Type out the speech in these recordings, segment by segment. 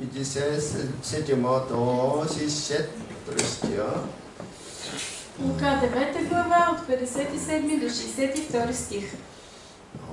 dice седьмо до 60 стих. Лука 9 глава от 57 до 62 стих.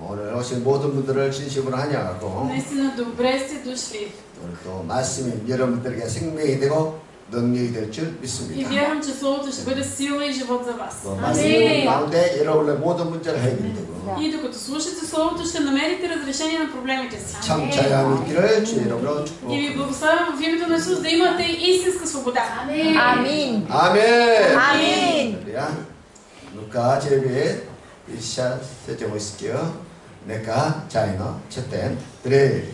오늘 오신 모든 분들을 진심으로 환영하고 Наистина добре сте дошли. 오늘 또 말씀이 여러분들에게 생명이 되고 능력이 될 줄 И 믿습니다. вярвам, че Словото ще бъде сила и живот за вас. 또 말씀 가운데 여러분의 모든 문제를 해결되고 И докато слушате Словото, ще намерите разрешение на проблемите си. 참 자유함이 있기를 주 이름으로 И ви 축복합니다. благославям в името на Исус да имате истинска свобода. 아멘. 아멘. 아멘. 그래야 누가 제비에 이샤 세정을 시켜 내가 자이너 четен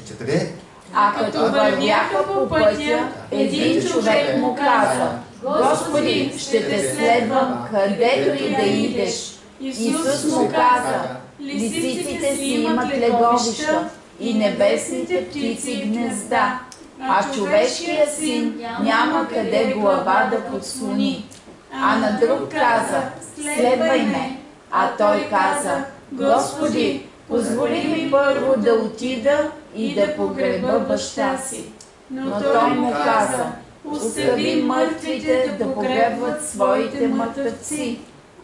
четири. А като вървяха по пътя, един човек му каза: Господи, ще те следвам, където и да идеш. Исус му каза: лисиците си имат леговища и небесните птици гнезда, а човешкият син няма къде глава да подслони. А на друг каза: следвай ме. А той каза: Господи, позволи ми първо да отида и да погреба баща си. Но той му каза: остави мъртвите да погребват своите мъртвци,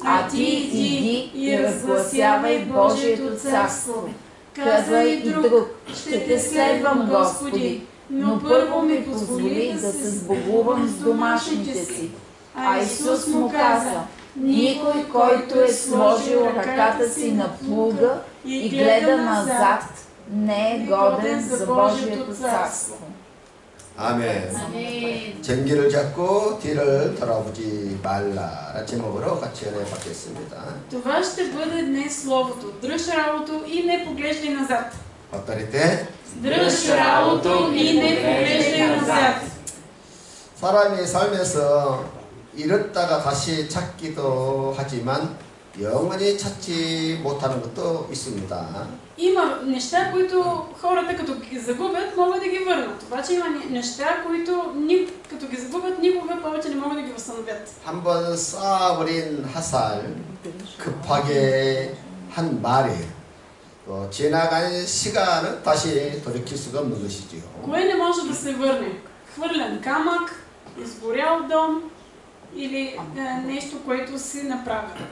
а ти иди и разгласявай Божието царство. Каза и друг: ще те следвам, Господи, но първо ми позволи да се сбогувам с домашните си. А Исус му каза: никой, който е сложил ръката си на плуга и гледа назад, не е годен за Божието царство. 아멘. 전기를 잡고 뒤를 돌아보지 말라. 제목으로 같이 연애 받겠습니다. Това ще бъде днес Словото. Дръж работо и не поглеждай назад. 어떨 Дръж работо и не поглеждай назад. 사람이 살면서 잃었다가 다시 찾기도 하지만 영원히 찾지 못하는 것도 있습니다. Има неща, които хората като ги загубят, могат да ги върнат. Обаче има неща, които като ги загубят, никога повече не могат да ги възстановят. 한번 쌓아버린 핫살, 급하게 한 말이 지나간 시간은 다시 돌이킬 수가 없는 것이지요. Кое не може да се върне? Хвърлен камък, изгорял дом или нещо, което си направил.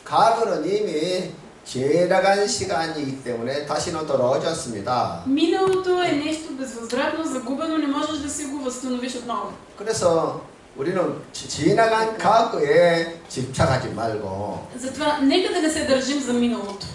과거는 이미 지나간 시간이기 때문에 다시는 돌아오지 않습니다. Миналото е нещо безвъзвратно, загубено, не можеш да си го възстановиш отново. 그래서 우리는 지나간 과거에 집착하지 말고 Затова нека да не се държим за миналото.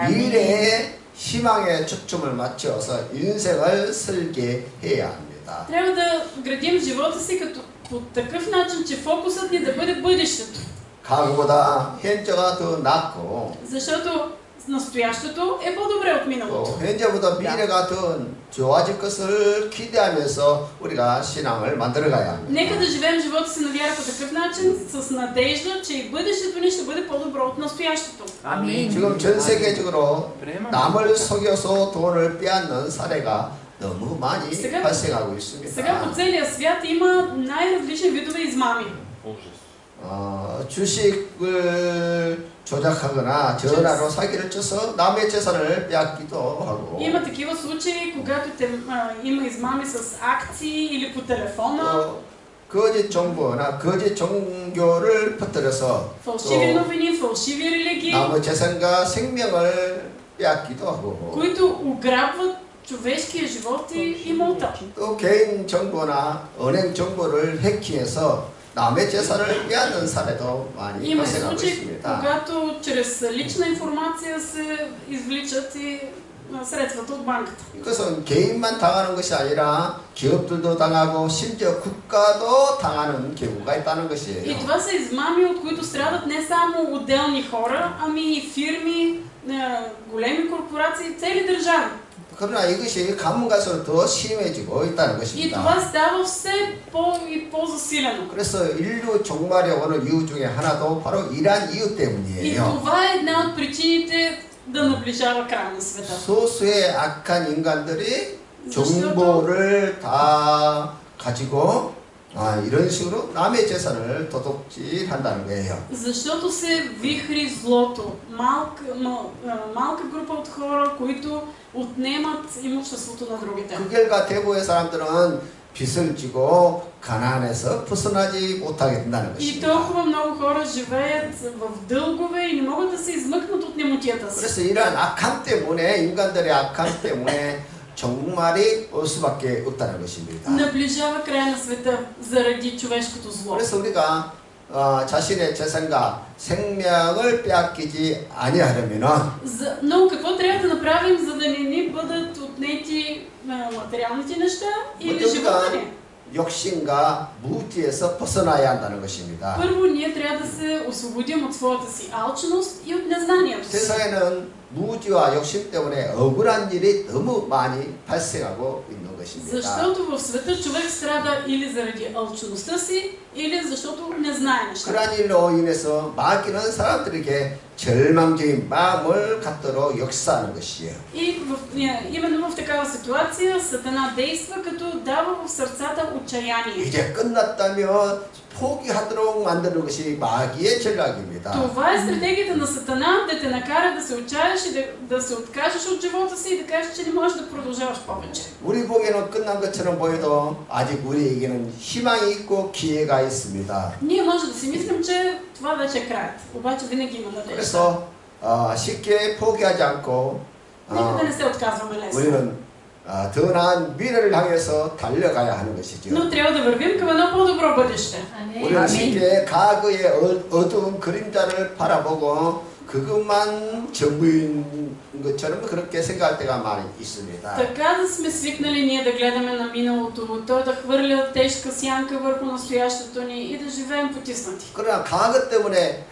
미래의 희망에 초점을 맞춰서 인생을 설계해야 합니다. Трябва да градим живота си като по такъв начин, че фокусът ни да бъде бъдещето. 과거보다 현재가 더 낫고 Защото настоящето е по-добре от миналото. 현재보다 미래가 더 좋아질 것을 기대하면서 우리가 신앙을 만들어가야 합니다. Нека да живеем живота си на вяра по такъв начин, с надежда, че и бъдещето ни ще бъде по-добро от настоящето. 아멘. 지금 전 세계적으로 남을 속여서 돈을 빼앗는 사례가 너무 많이 발생하고 있습니다. Сега по целия свят има най-различни видове измами. 주식을 조작하거나 전화로 사기를 쳐서 남의 재산을 빼앗기도 하고 Има такива случаи, когато има измами с акции или по телефона. 거짓 정보나 거짓 종교를 퍼뜨려서 Фалшиви новини, фалшиви религии, 남의 재산과 생명을 빼앗기도 하고 които ограбват човешкия живот и имота. 또 개인 정보나 은행 정보를 해킹해서 남의 재산을 빼앗는 사례도 많이 Има 발생하고 случаи, 있습니다. когато чрез лична информация се извличат и средствата от банката. 이것은 개인만 당하는 것이 아니라 기업들도 당하고 심지어 국가도 당하는 경우가 있다는 И 것이에요. това са измами, от които страдат не само отделни хора, ами и фирми, големи корпорации, цели държави. 그러나 이것이 가면 갈수록 더 심해지고 있다는 И 것입니다. това става все по-засилено. 그래서 인류 종말에 오는 이유 중에 하나도 바로 이러한 이유 И 때문이에요. това е една от причините да наближава края на света. 소수의 악한 인간들이 정보를 다 가지고 이런 식으로 남의 재산을 도둑질한다는 거예요. Защото се вихри злото. Малка група от хора, които отнемат имуществото на другите. 그 결과 대부의 사람들은 빚을 지고 가난해서 벗어나지 못하게 된다는 И 것입니다. толкова много хора живеят в дългове и не могат да се измъкнат от немотията си. 그래서 이러한 악함 때문에 인간들의 악함 때문에 종말이 올 수밖에 없다는 것입니다. Наближава края на света заради човешкото зло. 그래서 우리가 자신의 재산과 생명을 빼앗기지 아니하려면은 Но какво трябва да направим, за да не ни бъдат отнети материалните неща или живота ни? 욕심과 무지에서 벗어나야 한다는 것입니다. Първо, ние трябва да се освободим от своята си алчност и от незнанието си. 세상에는 무지와 욕심 때문에 억울한 일이 너무 많이 발생하고 있는 것입니다. Защото в света човек страда или заради алчността си, или защото не знае неща. 그러한 일로 인해서 마귀는 사람들에게 절망적인 마음을 갖도록 역사하는 것이에요. И именно в такава ситуация Сатана действа, като дава в сърцата отчаяние. 이제 끝났다면 포기하도록 만드는 것이 마귀의 전략입니다. Това е стратегията на Сатана, да те накара да се отчаяш и да се откажеш от живота си и да кажеш, че не можеш да продължаваш повече. 우리 보기에는 끝난 것처럼 보여도 아직 우리에게는 희망이 있고 기회가 있습니다. Ние може да си мислим, че това вече е краят. Обаче винаги има надежда. 그래서 쉽게 포기하지 않고 Нека да не се отказваме лесно. 우리는 더 나은 미래를 향해서 달려가야 하는 것이죠. Но трябва да вървим към едно по-добро бъдеще. 우리는 쉽게 과거의 어두운 그림자를 바라보고 그것만 전부인 것처럼 그렇게 생각할 때가 많이 있습니다. Така да сме свикнали ние да гледаме на миналото, то да хвърля тежка сянка върху настоящето ни и да живеем потиснати. 그러나 과거 때문에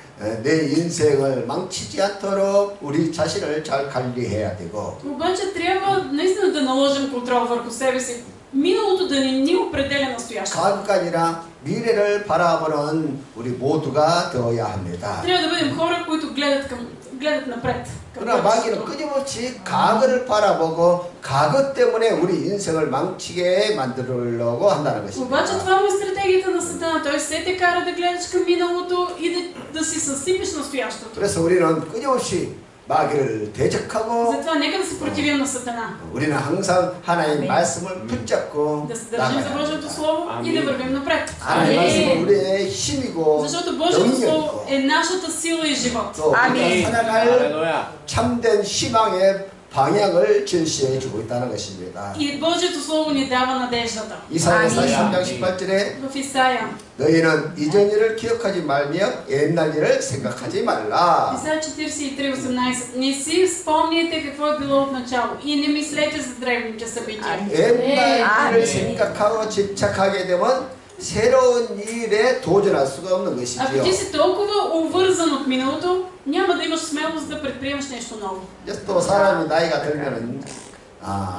내 인생을 망치지 않도록 우리 자신을 잘 관리해야 되고 Обаче трябва наистина да наложим контрол върху себе си. Миналото да не ни определя настоящето. 과거가 아니라 미래를 바라보는 우리 모두가 되어야 합니다. Трябва да бъдем хора, които гледат напред. 그러나 마귀는 끊임없이 과거를 바라보고 과거 때문에 우리 인생을 망치게 만들려고 한다는 것입니다. Обаче това е стратегията на Сатана. Той все те кара да гледаш към миналото и да си съсипиш настоящото. 그래서 우리는 끊임없이 마귀를 대적하고 Затова нека да се противим на Сатана. 우리는 항상 하나님의 말씀을 붙잡고 Да се държим за Божието Слово и да вървим напред. 하나님의 말씀은 우리의 힘이고 Защото Божието Слово е нашата сила и живот. 또 우리가 살아갈 참된 희망의 방향을 제시해 주고 있다는 것입니다. И Божието Слово ни дава надеждата. 이사야 43장 18절에 В Исаия. 너희는 이전 일을 기억하지 말며 옛날 일을 생각하지 말라. Исаия 43:18. Не си спомняйте какво е било от начало и не мислете за древните събития. 옛날 일을 생각하고 집착하게 되면 새로운 일에 도전할 수가 없는 Ако 것이지요. ти си толкова увързан от миналото, няма да имаш смелост да предприемеш нещо ново. 또 사람이 나이가 들면은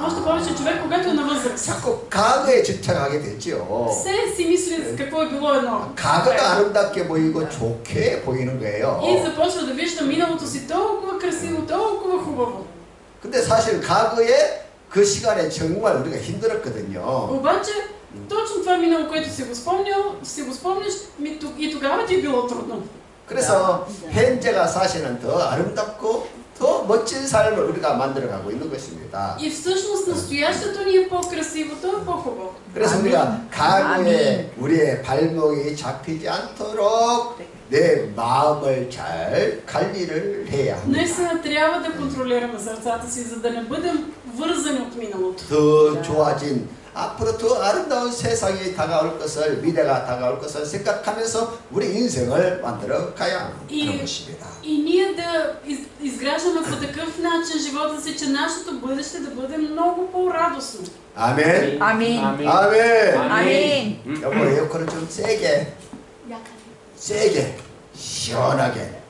Още повече човек, когато е на възраст, 자꾸 과거에 집착하게 되지요. все си мисли какво е било едно. 과거가 아름답게 보이고 좋게 보이는 거예요. И започва да вижда миналото си толкова красиво, толкова хубаво. 근데 사실 과거에 그 시간에 정말 우리가 힘들었거든요. Обаче, точно това минало, което си го спомняш и тогава ти е било трудно. 그래서 현재가 사실은 더 아름답고 더 멋진 삶을 우리가 만들어가고 있는 것입니다. И всъщност настоящето ни е по-красиво, то е по-хубаво. 그래서 우리가 과거에 우리의 발목이 잡히지 않도록 내 마음을 잘 관리를 해야 합니다. Наистина трябва да контролираме сърцата си, за да не бъдем вързани от миналото. 더 좋아진 앞으로 더 아름다운 세상이 다가올 것을 미래가 다가올 것을 생각하면서 우리 인생을 만들어 가야 하는 것입니다. И ние да изграждаме по такъв начин живота си, че нашето бъдеще да бъде много по-радостно. 아멘. 아멘. 아멘. 아멘. 여보 에어컨을 좀 세게 시원하게.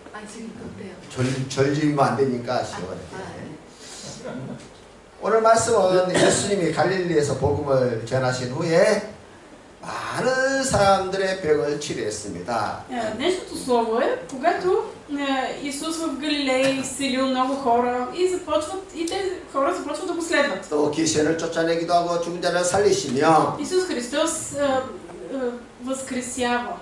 졸리면 안 되니까 시원하게. 오늘 말씀은 예수님이 갈릴리에서 복음을 전하신 후에 많은 사람들의 병을 치료했습니다. Днешното слово е, когато Исус в Галилея изцелил много хора и тези хора започват да го следват. 또 귀신을 쫓아내기도 하고 죽은 자를 살리시며 Исус Христос възкресява,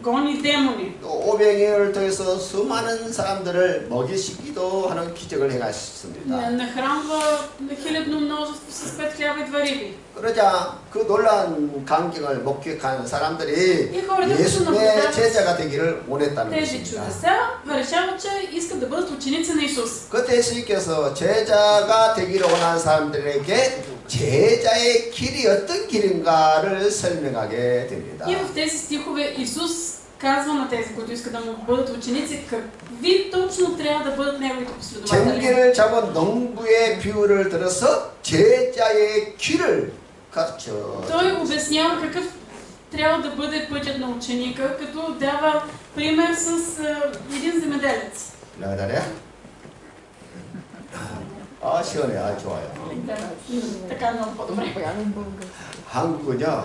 гони демони. 또 오병이어를 통해서 수많은 사람들을 먹이시기도 하는 기적을 행하셨습니다. Нахранва хилядно множество с 5 хляба и 2 риби. 그러자 그 놀라운 감격을 목격한 사람들이 И хората, които 예수의 наблюдават 제자가 되기를 원했다는 тези 것입니다. чудеса, решават, че искат да бъдат ученици на Исус. 그때 예수님께서 제자가 되기를 원하는 사람들에게 제자의 길이 어떤 길인가를 설명하게 됩니다. И в тези стихове Исус казва на тези, които искат да му бъдат ученици, какви точно трябва да бъдат неговите последователи. 쟁기를 잡은 농부의 비유를 들어서 제자의 길을 가르쳐. Той обяснява какъв трябва да бъде пътят на ученика, като дава пример с един земеделец. 나가다래? 아 시원해, 아 좋아요. Така много по-добре. 한국은요,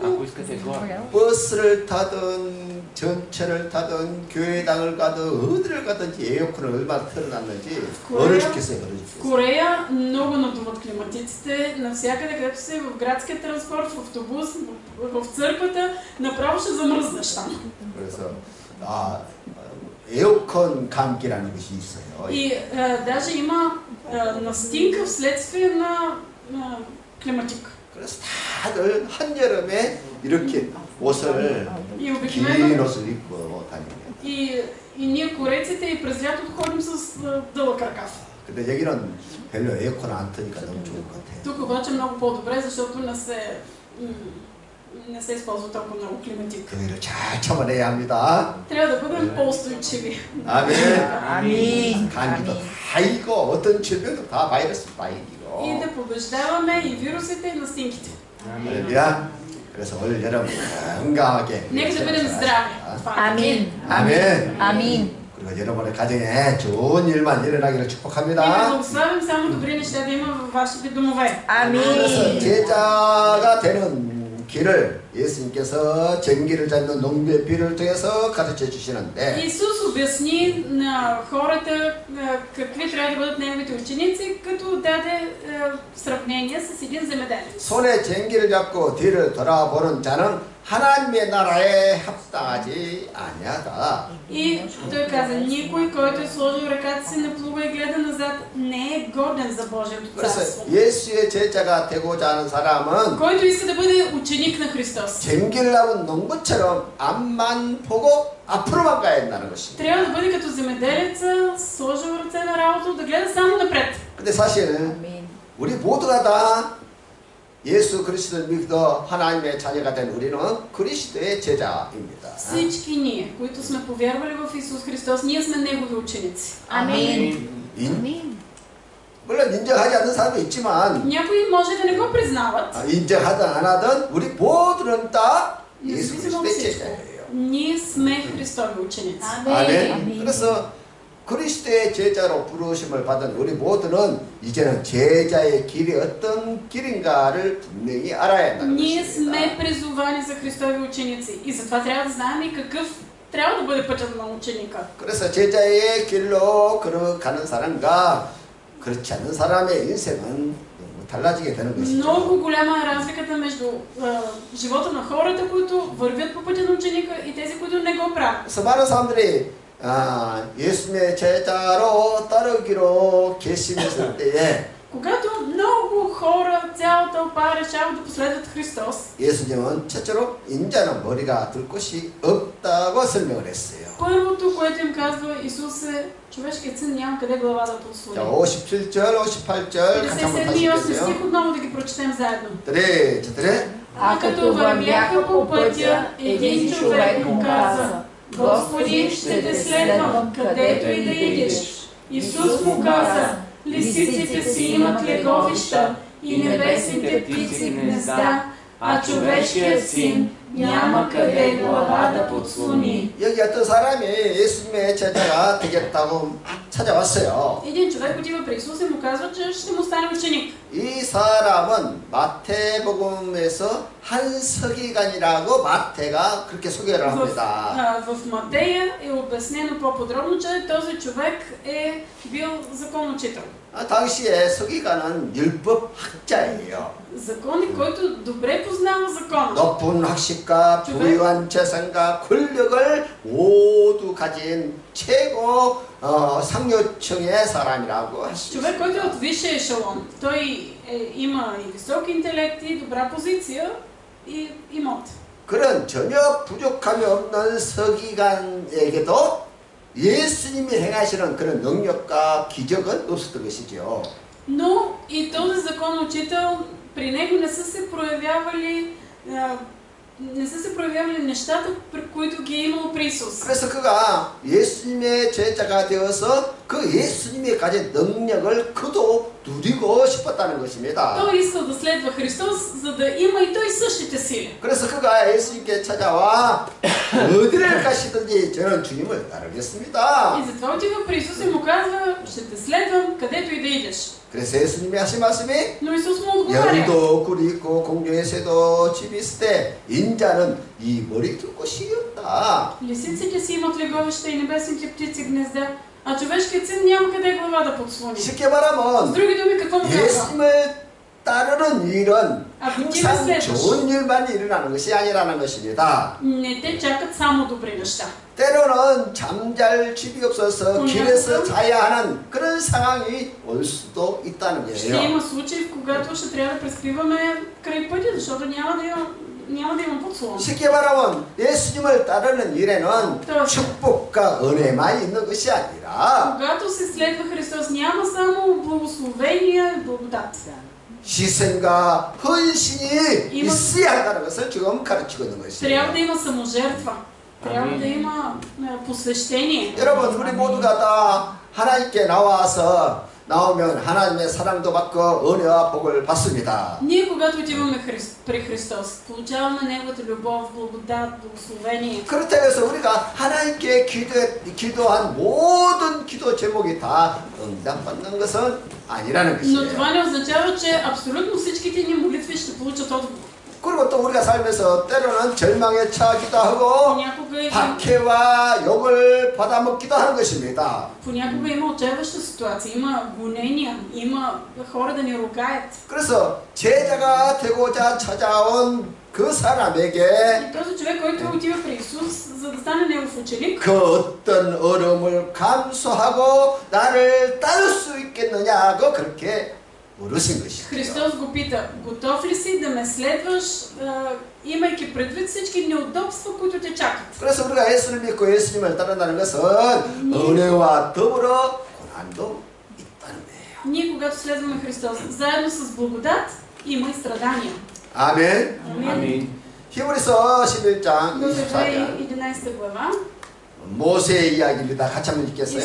Ако искате горе. 버스를 타든 전철을 타든 교회당을 가든 어디를 가든지 에어컨을 얼마나 틀어놨는지 얼어 죽겠어요, 얼어 В 죽겠어요. Корея много надуват климатиците, навсякъде, където си в градския транспорт, в автобус, в църквата, направо ще замръзнеш там. 그래서 에어컨 감기라는 것이 있어요. И даже има настинка вследствие на климатик. 그래서 다들 한여름에 이렇게 옷을 И 긴 обикновено 옷을 입고 다닙니다. и ние корейците и през лятото ходим с дълъг ръкав. 근데 여기는 별로 에어컨 안 트니까 너무 좋은 것 같아요. Тук обаче много по-добре, защото не се използва толкова много климатик. 교회를 잘 참아내야 합니다. Трябва да бъдем по-устойчиви. 아멘. 아멘. 감기도 다 이기고 어떤 질병도 다 바이러스 다 이기고. И да побеждаваме и вирусите, и настинките. 할렐루야. 그래서 오늘 여러분 건강하게. Нека да бъдем здрави. Това е. 아멘. 아멘. 아멘. 그리고 여러분의 가정에 좋은 일만 일어나기를 И ви 축복합니다. благославим само добри неща да има във вашите домове. 그래서 아멘. 제자가 되는 길을 예수님께서 쟁기를 잡는 농부의 비를 통해서 가르쳐 주시는데 Исус обясни на хората какви трябва да бъдат неговите ученици, като даде сравнение с един земеделец. 손에 쟁기를 잡고 뒤를 돌아보는 자는 하나님의 나라에 합당하지 아니하다. И той каза, никой, който е сложил ръката си на плуга и гледа назад, не е годен за Божието 그래서 царство. 예수의 제자가 되고자 하는 사람은 Който иска да бъде ученик на Христос, 쟁기를 잡은 농부처럼 앞만 보고 앞으로만 가야 된다는 것입니다. трябва да бъде като земеделеца, сложил ръце на работа, да гледа само напред. 근데 사실은 아멘. 우리 모두가 다 예수 그리스도를 믿어 하나님의 자녀가 된 우리는 그리스도의 제자입니다. Всички ние, които сме повярвали в Исус Христос, ние сме Негови ученици. 아멘. 인, 물론 인정하지 않는 사람도 있지만 Някои може да не го признават, 인정하든 안 하든 우리 모두는 다 예수 независимо от 그리스도의 всичко. 제자예요. Ние сме Христови ученици. 아멘. 그래서 그리스도의 제자로 부르심을 받은 우리 모두는 이제는 제자의 길이 어떤 길인가를 분명히 알아야 한다는 Ние 것입니다. сме призовани за Христови ученици и затова трябва да знаем и какъв трябва да бъде пътят на ученика. 그래서 제자의 길로 걸어가는 사람과 그렇지 않는 사람의 인생은 달라지게 되는 것이죠. Много голяма е разликата между живота на хората, които вървят по пътя на ученика и тези, които не го правят. 그래서 많은 사람들이 예수님의 제자로 따르기로 결심했을 때에 Когато много хора, цяла тълпа решават да последват Христос, 예수님은 첫째로 인자는 머리가 들 곳이 없다고 설명을 했어요. първото, което им казва Исус е, човешкият син няма къде глава да подслони. 자, 57절, 58절 같이 한번 57 и 8 다시 стих отново да ги прочетем заедно. 네, А като вървяха по пътя, един човек му каза, Господи, ще те следвам, където и да идеш. Исус му каза, лисиците си имат леговища и небесните птици гнезда, а човешкият син няма къде глава да подслони. 여기 어떤 사람이 예수님의 제자가 되겠다고 찾아왔어요. Един човек отива при Исус и му казва, че ще му стане ученик. 이 사람은 마태복음에서 한 서기관이라고 마태가 그렇게 소개를 합니다. В Матея е обяснено по-подробно, че този човек е бил законоучител. 당시에 서기관은 율법 학자예요. Законник, който добре позна познава закона. 높은 학식과 부유한 재산과 권력을 모두 가진 최고 상류층의 사람이라고 할 수 Човек, 있습니다. който е от висшия ешелон, той има и висок интелект, и добра позиция, и имот. 그런 전혀 부족함이 없는 서기관에게도 예수님이 행하시는 그런 능력과 기적은 없었던 것이죠. Но и този закон учител, при него не са се проявявали нещата, при които ги е имал при Исус. 그래서 그가 예수님의 제자가 되어서 그 예수님이 가진 능력을 그도 누리고 싶었다는 것입니다. Той искал да следва Христос, за да има и той същите сили. 그래서 그가 예수님께 찾아와 어디를 가시든지 저는 주님을 따르겠습니다. И затова отива при Исус и му казва, ще те следвам където и да идеш. 그래서 예수님이 하신 말씀이 Но Исус му отговаря. 여리도 굴이 있고 공중에 새도 집이 있을 때 인자는 이 머리 둘 곳이 없다. Лисиците си имат леговища и небесните птици гнезда, а човешкият син няма къде глава да подслони. 쉽게 С 말하면 други думи, какво му казва? 예수님을 따르는 일은 Ако ти 항상 ме следваш, 좋은 일만 일어나는 것이 아니라는 것입니다. не те чакат само добри неща. 때로는 잠잘 집이 없어서 길에서 자야 하는 그런 상황이 올 수도 있다는 Ще 거예요. има случаи, в когато ще трябва да преспиваме край пътя, защото няма да има подслон. 쉽게 말하면 예수님을 따르는 일에는 축복과 은혜만 있는 것이 아니라 Когато се следва Христос, няма само благословение и благодат. 희생과 헌신이 이모- 있어야 한다는 것을 지금 가르치고 있는 Трябва 것이에요. да има саможертва. Трябва да има посвещение. 여러분 우리 모두가 다 하나님께 나오면 하나님의 사랑도 받고 은혜와 복을 받습니다. Ние, когато отиваме при Христос, получаваме Неговата любов, благодат, благословение. 그렇다고 해서 우리가 하나님께 기도한 모든 기도 제목이 다 응답받는 것은 아니라는 Но 것이에요. това не означава, че абсолютно всичките ни молитви ще получат отговор. 그리고 또 우리가 살면서 때로는 절망에 처하기도 하고 Понякога 박해와 욕을 받아먹기도 하는 것입니다. има отчаяваща ситуация, има гонения, има хора да ни ругаят. 그래서 제자가 되고자 찾아온 그 사람에게 И този човек, който отива при Исус, за да стане Негов ученик, 그 어떤 어려움을 감수하고 나를 따를 수 있겠느냐고 그렇게 물으신 것이죠. Христос го пита, готов ли си да ме следваш, имайки предвид всички неудобства, които те чакат. 그래서 우리가 예수를 믿고 예수님을 따른다는 것은 은혜와 더불어 고난도 있다는 거예요. Ние, когато следваме Христос, заедно с благодат, има и страдания. 아멘. Амин. 히브리서 11장 В 24절 11 глава, 모세의 이야기입니다. 같이 한번 읽겠어요?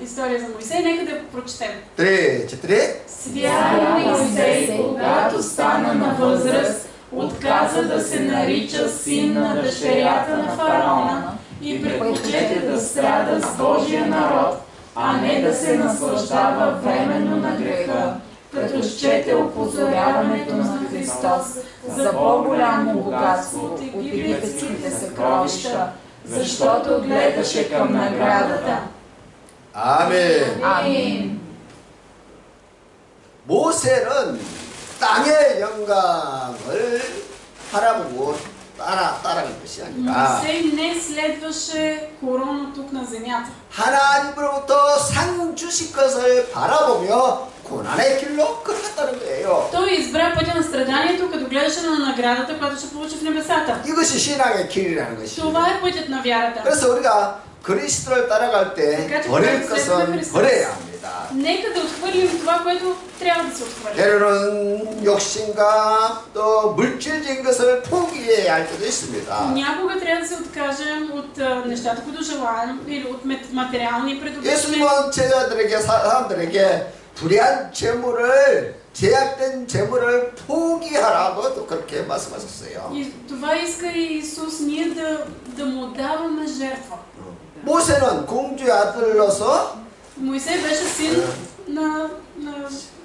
история за Моисей, нека да прочетем. 3, 4. Свяра Моисей, когато стана на възраст, отказа да се нарича син на дъщерята на фараона и предпочете да страда с Божия народ, а не да се наслаждава временно на греха, като счете опозоряването на Христос за по-голямо богатство от египетските съкровища, защото гледаше към наградата. 아멘. 아멘. 모세는 땅의 영광을 바라보고 따라간 것이 아니라 Моисей не следваше корона тук на земята. 하나님으로부터 상 주실 것을 바라보며 고난의 길로 걸어갔다는 거예요. Той избра пътя на страданието, като гледаше на наградата, която ще получи в небесата. 이것이 신앙의 길이라는 것입니다. Това е пътят на вярата. 그래서 우리가 그리스도를 따라갈 때 버릴 것은 버려야 합니다. Нека да отхвърлим това, което трябва да се отхвърли. 때로는 욕심과 또 물질적인 것을 포기해야 할 때도 있습니다. Някога трябва да се откажем от нещата, които желаем, или от материални придобивания. 예수님은 제자들에게 사람들에게 불의한 재물을 제약된 재물을 포기하라고 또 그렇게 말씀하셨어요. И това иска и Исус, ние да му даваме жертва. 모세는 공주의 아들로서 Моисей беше син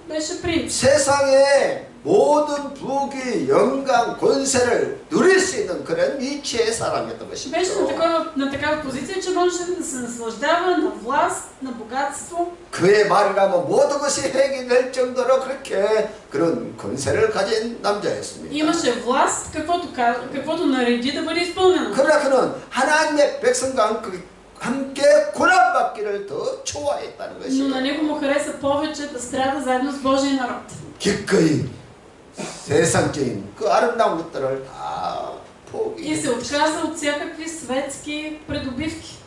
беше принц. 세상의 모든 부귀, 영광, 권세를 누릴 수 있는 그런 위치의 사람이었던 것입니다. Беше на такава позиция, че можеше да се наслаждава на власт, на богатство. 그의 말이라면 모든 것이 해결될 정도로 그렇게 그런 권세를 가진 남자였습니다. Имаше власт, каквото нареди да бъде изпълнено. 그러나 그는 하나님의 백성과 함께 고난받기를 더 좋아했다는 Но 것이에요. на него му хареса повече да страда заедно с Божия народ. 기꺼이 세상적인 그 아름다운 것들을 다 И се 포기했어요. отказа от всякакви светски придобивки.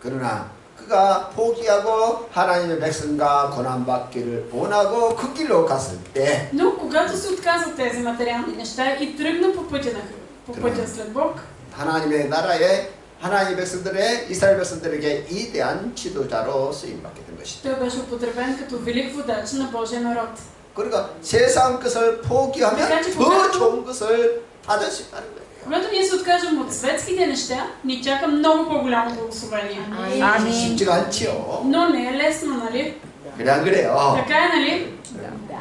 그러나 그가 포기하고 하나님의 백성과 고난받기를 원하고 그 길로 갔을 때 Но когато се отказа от тези материални неща и тръгна по пътя след Бог, 하나님의 나라에 하나님의 백성들의 이스라엘 백성들에게 이대한 지도자로 쓰임받게 된 것이죠. той беше употребен като велик водач на Божия народ. 그러니까 세상 것을 포기하면 더 좋은 것을 받을 수 있다는 거예요. Когато ние се откажем от светските неща, ни чака много по-голямо благословение. Амин. 쉽지가 않지요. Но не е лесно, нали? 그래 안 그래요? Така е, нали? Да.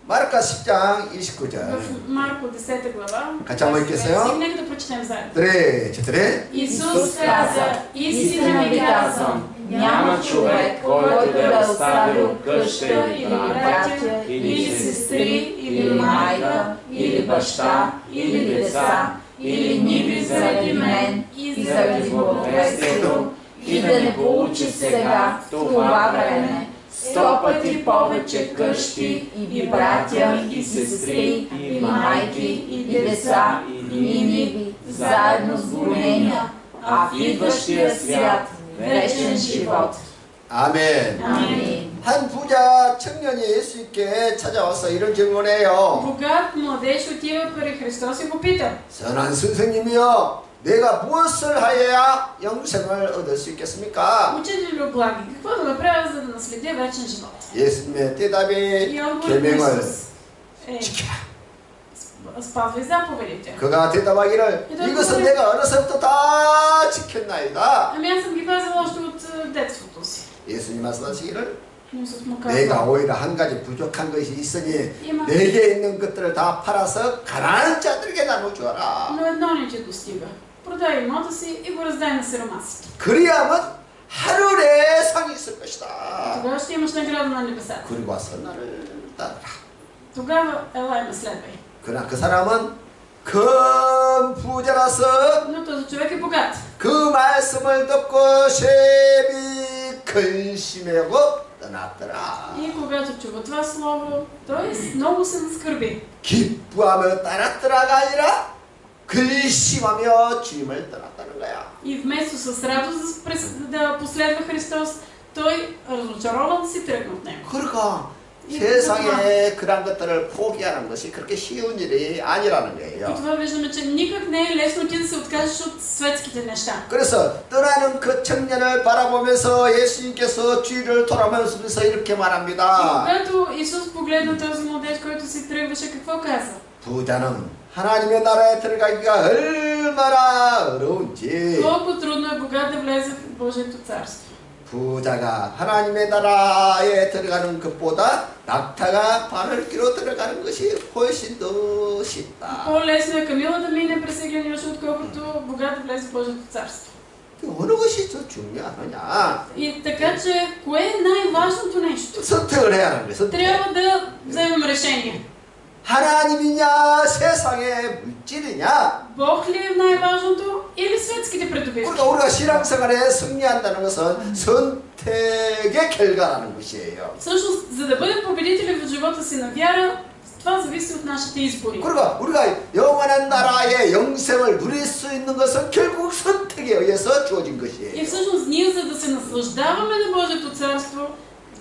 마르카 10장 29절. В Марко 10 глава. 같이 한번 읽겠어요? Нека да прочетем заедно. 그래, 저들의 Исус каза, истина ви казвам, Няма човек, който да е оставил къща или братя, или сестри, или майка, или баща, или деца, или ниви заради мен и заради благовестието, и да не получи сега в това време 100 пъти повече къщи и братя, и сестри, и майки, и деца, и ниви, заедно с гонения, а в идващия свят вечен живот. 아멘. Амин. 한 부자 청년이 예수님께 찾아와서 이런 질문해요. Богат младеж отива при Христос и го пита: 선한 선생님이여, 내가 무엇을 하여야 영생을 얻을 수 있겠습니까? Учителю благи, какво да направя, за да наследя вечен живот? 예수님의 대답이 И отговорът на 계명을 Исус е: 지켜라. спазвай заповедите. 그가 대답하기를 이것은 내가 어려서부터 다 지켰나이다. Ами аз съм ги пазил още от детството си. 예수님 말씀하시기를 Но Исус му 내가 казва: 오히려 한 가지 부족한 것이 있으니 има, 내게 있는 것들을 다 팔아서 가난한 자들에게 나눠주어라. но едно не ти достига. Продай имота си и го раздай на сиромасите. 그리하면 하늘에 상이 있을 것이다. Тогава ще имаш награда на небесата. 그리고 와서 나를 따르라. Тогава ела и ме следвай. 그러나 그 사람은 큰 부자라서 Но този човек е богат. 그 말씀을 듣고 쉐비 근심하고 떠났더라. И когато чува това слово, той много се наскърби. 기뻐하며 따랐더라가 아니라 근심하며 주님을 떠났다는 거야. И вместо с радост да последва Христос, той разочарован си тръгна от него. 그러니까 이 세상에 그런 것들을 포기하는 것이 그렇게 쉬운 일이 아니라는 И 거예요. това виждаме, че никак не е лесно ти да се откажеш от светските неща. 그래서 떠나는 그 청년을 바라보면서 예수님께서 주위를 돌아보면서 이렇게 И 말합니다. когато Исус погледна този младеж, който си тръгваше, какво каза? 부자는 하나님의 나라에 들어가기가 얼마나 어려운지 Колко трудно е богат да влезе в Божието царство. 부자가 하나님의 나라에 들어가는 것보다 낙타가 바늘기로 들어가는 것이 훨씬 더 쉽다. По-лесно е камила да мине през ъгълния жут, отколкото богат да влезе в Божието царство. 어느 것이 더 중요하느냐? И така че, кое е най-важното нещо? 선택을 해야 하는 거예요. 선택. Трябва да вземем решение. 하나님이냐 세상의 물질이냐? Бог ли е най-важното или светските придобивки? 그러니까 우리가 신앙생활에 승리한다는 것은 선택의 결과라는 것이에요. Всъщност, за да бъдем победители в живота си на вяра, това зависи от нашите избори. 그러니까 우리가 영원한 나라의 영생을 누릴 수 있는 것은 결국 선택에 의해서 주어진 И 것이에요. всъщност ние, за да се наслаждаваме на Божието царство,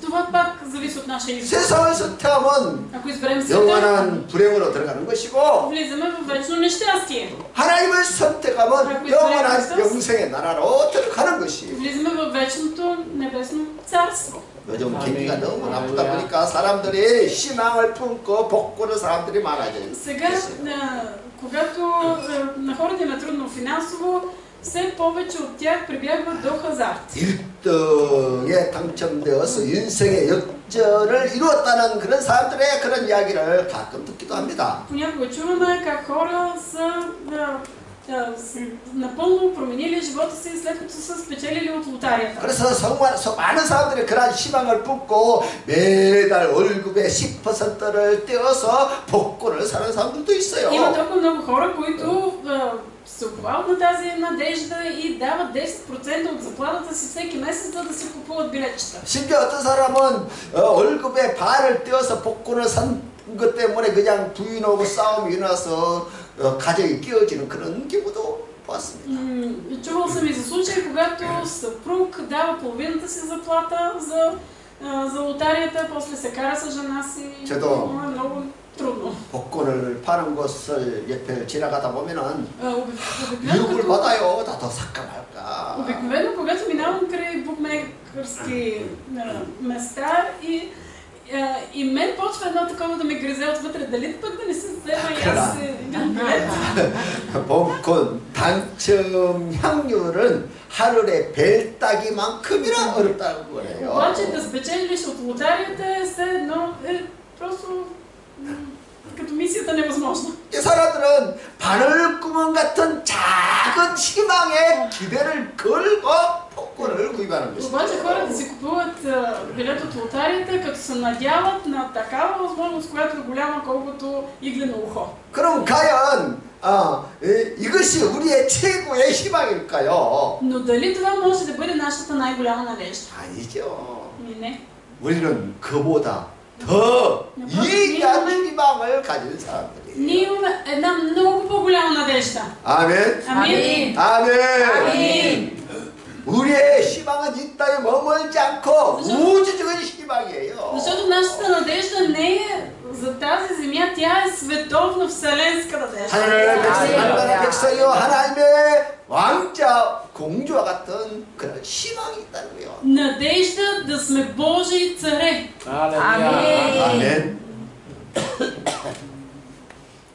това пак зависи от нашия избор. 세상을 선택하면 Ако изберем света, 영원한 불행으로 들어가는 것이고 влизаме в вечно нещастие. 하나님을 선택하면 영원한 영생의 나라로 들어가는 것이에요. Влизаме в вечното небесно царство. 요즘 경기가 너무 나쁘다 보니까 사람들이 희망을 품고 복구는 사람들이 많아져요. Сега, когато на хората им е трудно финансово, все повече от тях прибягват до хазарт. 1등에 당첨되어서 인생의 목적을 이루었다는 그런 사람들의 그런 이야기를 가끔 듣기도 합니다. Понякога чуваме как хора са напълно променили живота си след като са спечелили от лотарията. 그래서 많은 사람들이 그러한 희망을 품고 매달 월급의 10%를 떼어서 복권을 사는 사람들도 있어요. Има толкова много хора, които се уповават на тази надежда и дават 10% от заплатата си всеки месец, за да си купуват билетчета. 심지어 어떤 사람은 월급의 반을 떼어서 복권을 산 것 때문에 그냥 부인하고 싸움이 일어나서 가정이 깨어지는 그런 경우도 봤습니다. Чувал съм и за случаи, когато съпруг дава половината си заплата за лотарията, после се кара с жена си. 저도 е много трудно. 복권을 파는 곳을 옆에 지나가다 보면은 Обикновено, 유혹을 받아요. 나도 살까 말까. обикновено, когато минавам край букмекърски места и мен почва едно такова да ме гризе отвътре, дали пък да не се взема и аз един билет. 복권 당첨 확률은 하늘의 별 따기만큼이나 어렵다고 그래요. Обаче да спечелиш от лотарията е все едно, просто като мисията невъзможна. 이 사람들은 바늘구멍 같은 작은 희망에 기대를 걸고 복권을 구입하는 것입니다. Обаче хората си купуват билет от лотарията, като се надяват на такава възможност, която е голяма колкото иглено ухо. 그럼 과연 이것이 우리의 최고의 희망일까요? Но дали това може да бъде нашата най-голяма надежда? 아니죠. Не. 우리는 그보다 더 이기한 희망을 가진 사람들이에요. Ние имаме една много по-голяма надежда. 아멘. Амин. 아멘. 우리의 희망은 이 땅에 머물지 않고 우주적인 희망이에요. Защото нашата надежда не е за тази земя, тя е световна, вселенска надежда. 하나님의 백성이요 하나님의 왕자 공주와 같은 그런 희망이 있다는 거예요. Надежда да сме Божии царе. 아멘.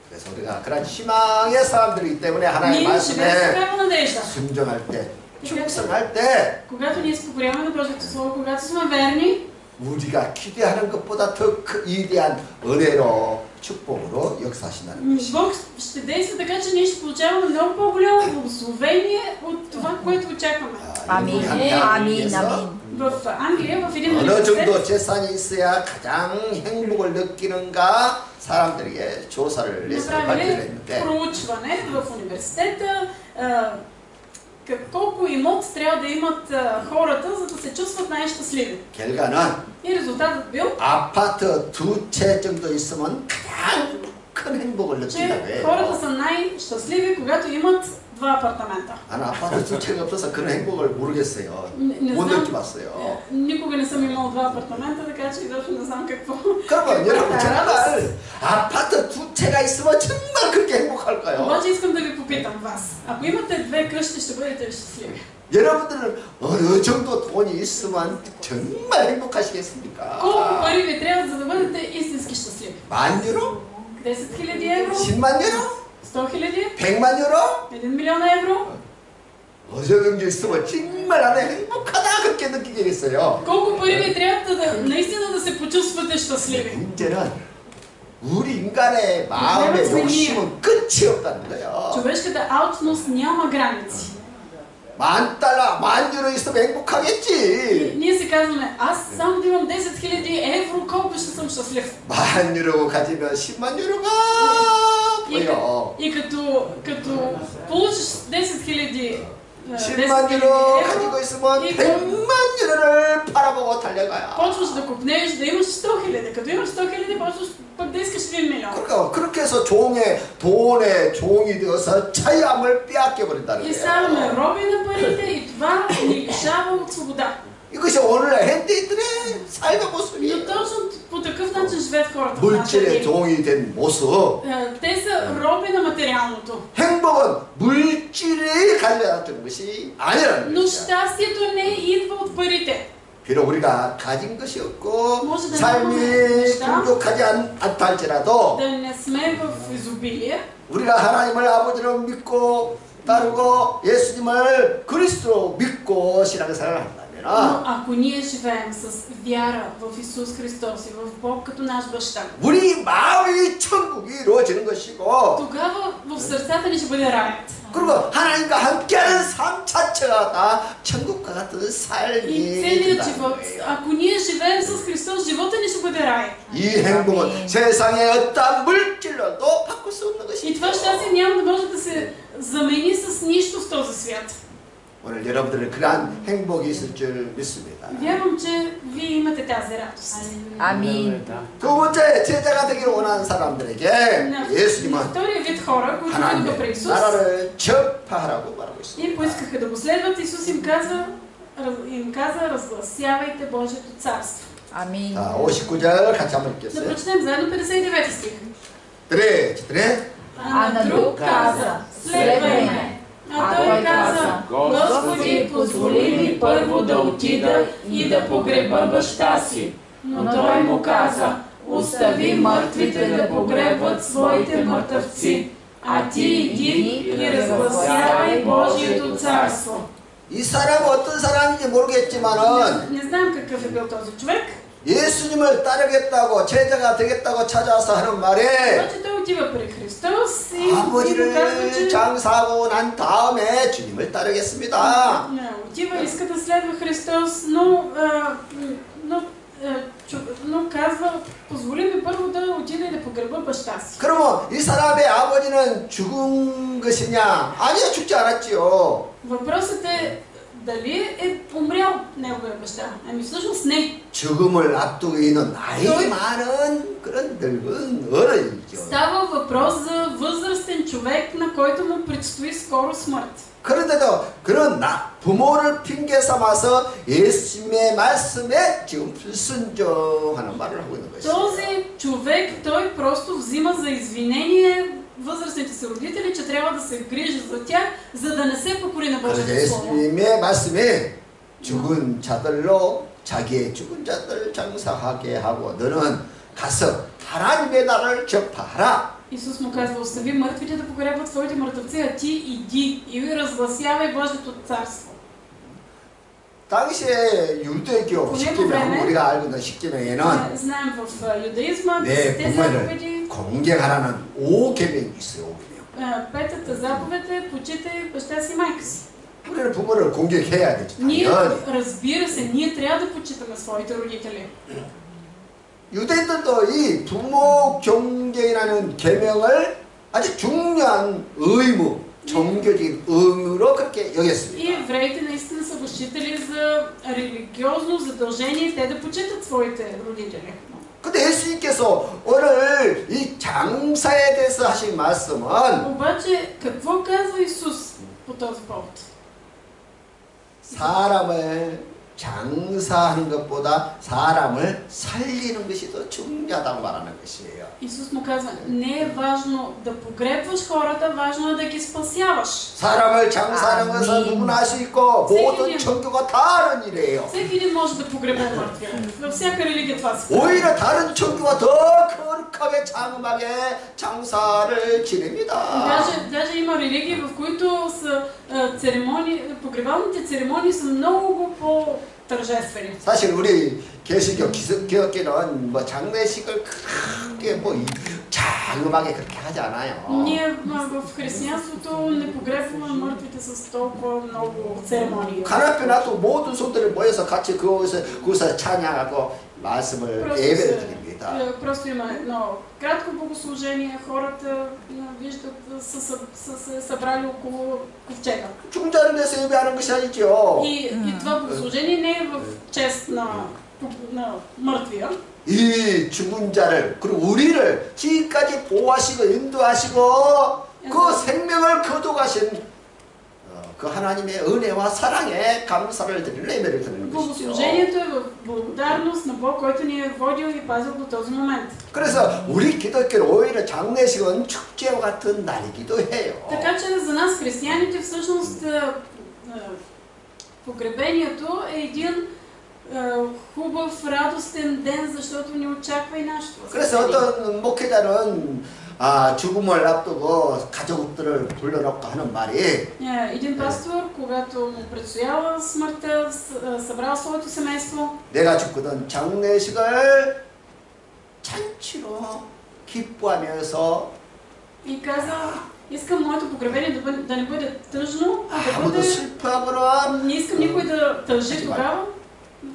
그래서 우리가 그런 희망의 사람들이기 때문에 하나님의 Ние живеем с 말씀에 такава надежда. 순종할 때, 충성할 때 Когато ние се покоряваме на Божието Слово, когато сме верни, 우리가 기대하는 것보다 더 위대한 은혜로 축복으로 역사하신다는 것이. Бог ще действа така, че ние ще получаваме много по-голямо благословение от това, което очакваме. 아멘. 아멘. 아멘. В Англия, в един 어느 университет, 정도 재산이 있어야 가장 행복을 느끼는가 사람들에게 조사를 내서 발표를 направили 했는데 проучване в университета, колко имот трябва да имат хората, за да се чувстват най-щастливи. 결과는 И резултатът бил, 아파트 2채 정도 있으면 가장 큰 행복을 느낀다고 че 해요. хората са най-щастливи, когато имат два апартамента. 나는 아파트 2채가 없어서 그런 행복을 모르겠어요. Не 못 знам, 느껴봤어요. никога не съм имал два апартамента, така че изобщо не знам какво. 그러면 여러분 정말 아파트 2채가 있으면 정말 그렇게 행복할까요? Обаче искам да ви попитам вас. Ако имате две къщи, ще бъдете ли щастливи? 여러분들은 어느 정도 돈이 있으면 정말 행복하시겠습니까? Колко пари ви трябва, за да бъдете истински щастливи? 10,000유로? 10 000 евро? 10만 유로? 100 000? 100만 유로? 1 милион евро? 어느 정도 있으면 정말 나는 행복하다 그렇게 느끼겠어요. Колко пари ви трябва наистина да се почувствате щастливи? 문제는 우리 인간의 마음의 욕심은 끝이 없다는 거예요. Човешката алчност няма граници. $10,000, 10,000유로 있으면 행복하겠지. Ние се казваме, аз само да имам 10 000 евро, колко ще съм щастлив. 10,000유로 가지면 10만 유로가 보여. И като получиш 10 000 10만 유로 가지고 있으면 100만 유로를 팔아보고 달려가요. почваш да купнеш, да имаш 100 000. Като имаш 100 000, почваш пък да искаш 1 милион. 그러니까 그렇게 해서 돈의 종이 되어서 자유함을 빼앗겨 버린다는 И 거예요. ставаме роби на парите и това ни лишава от свобода. 이것이 오늘날 현대인들의 삶의 Но 모습이에요. точно по такъв начин живеят хората в нашия 물질의 ден. 종이 된 모습. Те са роби на материалното. 행복은 물질이 가져다주는 것이 아니라는 Но 거죠. щастието не идва от парите. 비록 우리가 가진 것이 없고 може да 삶이 нямаме неща, 풍족하지 않다 할지라도 да не сме в изобилие, 우리가 하나님을 아버지로 믿고 따르고 예수님을 그리스도로 믿고 신앙생활을 한다면 있다면 ако ние живеем с вяра в Исус Христос и в Бог като наш баща, 우리 마음이 천국이 이루어지는 것이고 тогава в сърцата ни ще бъде раят. 그리고 하나님과 함께하는 삶 자체가 다 천국과 같은 И 삶이 целият 된다는 живот, 거예요. ако ние живеем с Христос, живота ни ще бъде рай. 이 행복은 세상의 어떠한 물질로도 바꿀 수 없는 И това 것이죠. щастие няма да може да се замени с нищо в този свят. 오늘 여러분들은 그러한 행복이 있을 줄 믿습니다. Вярвам, че вие имате тази радост. Амин. 두 번째 제자가 되기를 원하는 사람들에게 На 예수님은 втория вид хора, които идваха при 하나님의 Исус 나라를 접하라고 말하고 и 있습니다. поискаха да го следват, Исус им каза, разгласявайте Божието царство. Амин. 자, 59절 같이 한번 Да 읽겠어요. прочетем заедно 59 стих. 그래. А на друг каза, следвай ме. А той каза, Господи, позволи ми първо да отида и да погреба баща си. Но той му каза, остави мъртвите да погребват своите мъртъвци, а ти иди и разгласявай Божието царство. 이 사람은 어떤 사람인지 모르겠지만은 Не знам какъв е бил този човек, 예수님을 따르겠다고 제자가 되겠다고 찾아와서 하는 말에 обаче той отива при Христос и му казва, 아버지를 че 장사하고 난 다음에 주님을 따르겠습니다. отива, иска да следва Христос, но казва, позволи ми първо да отида и да погреба баща си. 그러면 이 사람의 아버지는 죽은 것이냐? 아니요, 죽지 않았지요. Въпросът е дали е умрял неговия баща. Ами всъщност не. 죽음을 앞두고 있는 나이 많은 그런 늙은 어른이죠. Става въпрос за възрастен човек, на който му предстои скоро смърт. 그런데도 그런 부모를 핑계 삼아서 예수님의 말씀에 지금 불순종하는 말을 하고 있는 것이에요. Този човек, той просто взима за извинение възрастните си родители, че трябва да се грижи за тях, за да не се покори на 그래서 Божието Слово. 예수님의 말씀에 죽은 자들로 자기의 죽은 자들 장사하게 하고 너는 가서 하나님의 나라를 접하라. Исус му казва, остави мъртвите да погребват своите мъртъвци, а ти иди и разгласявай Божието царство. 당시에 유대교 십계명 우리가 알고 있는 십계명에는 Знаем в юдаизма 내 тези 부모를 заповеди. 공경하라는 5계명이 있어요. 5계명. Петата заповед е почитай баща си и майка си. 우리는 부모를 공격해야 되지. Ние, 당연히. разбира се, ние трябва да почитаме своите родители. 유대인들도 이 부모 경쟁이라는 계명을 아주 중요한 의무, 종교적인 의무로 그렇게 И 여겼습니다. евреите наистина са го считали за религиозно задължение те да почитат своите родители. 근데 예수님께서 오늘 이 장사에 대해서 하신 말씀은 Обаче, какво казва Исус по този повод? 사람을 장사하는 것보다 사람을 살리는 것이 더 중요하다고 말하는 것이에요. Исус му казва, не е важно да погребваш хората, важно е да ги спасяваш. 사람을 장사하는 것은 누구나 할 수 있고 모든 종교가 다 하는 일이에요. Всеки един може да погребва мъртвия. Във всяка религия това се 오히려 다른 종교가 더 거룩하게 장엄하게 장사를 지냅니다. Даже има религии, в които са погребалните церемонии са много по-тържествени. 사실 우리 개신교 기독교는 뭐 장례식을 크게 뭐 장엄하게 그렇게 하지 않아요. Ние в християнството не погребваме мъртвите с толкова много церемонии. 간 앞에 놔도 모든 손들이 모여서 같이 그곳에서 찬양하고 말씀을 예배를 드립니다. Просто има едно кратко богослужение, хората виждат, са се събрали около ковчега. 죽은 자를 위해서 예배하는 것이 아니죠. И това богослужение не е в чест на мъртвия. 이 죽은 자를 그리고 우리를 지금까지 보호하시고 인도하시고 그 생명을 거둬가신 그 하나님의 은혜와 사랑에 감사를 드리는 예배를 드리는 것이죠. Богослужението е в благодарност на Бог, който ни е водил и пазил до този момент. 그래서 우리 기독교는 오히려 장례식은 축제와 같은 날이기도 해요. Така че за нас, християните, всъщност погребението е един хубав, радостен ден, защото ни очаква и нашето 그래서 възкресение. 어떤 목회자는 죽음을 앞두고 가족들을 불러놓고 하는 말이 Един пастор, когато му предстоява смъртта, събрал своето семейство, 내가 죽거든 장례식을 잔치로 기뻐하면서 и каза, искам моето погребение да не бъде тъжно, а да 아무도 бъде... 슬퍼하거나 Не искам никой да тържи тогава.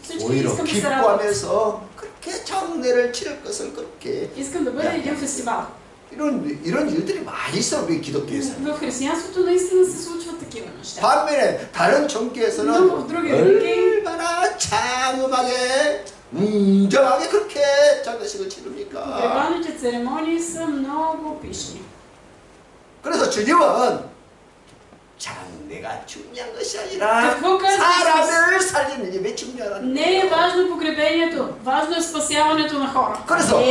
Всички 오히려 искам да се радват. 기뻐하면서 그렇게 장례를 치를 것을 그렇게 Искам да бъде един фестивал. 이런 일들이 많이 있어 우리 기독교에서. В християнството наистина се случват такива неща. 반면에 다른 종교에서는 Но в други религии 얼마나 장엄하게 웅장하게 그렇게 장례식을 치릅니까? погребалните церемонии са много пишни. 그래서 주님은 장례가 중요한 것이 아니라 какво казва 사람을 살리는 일이 중요한 Не е важно погребението, важно е спасяването на хора. 그래서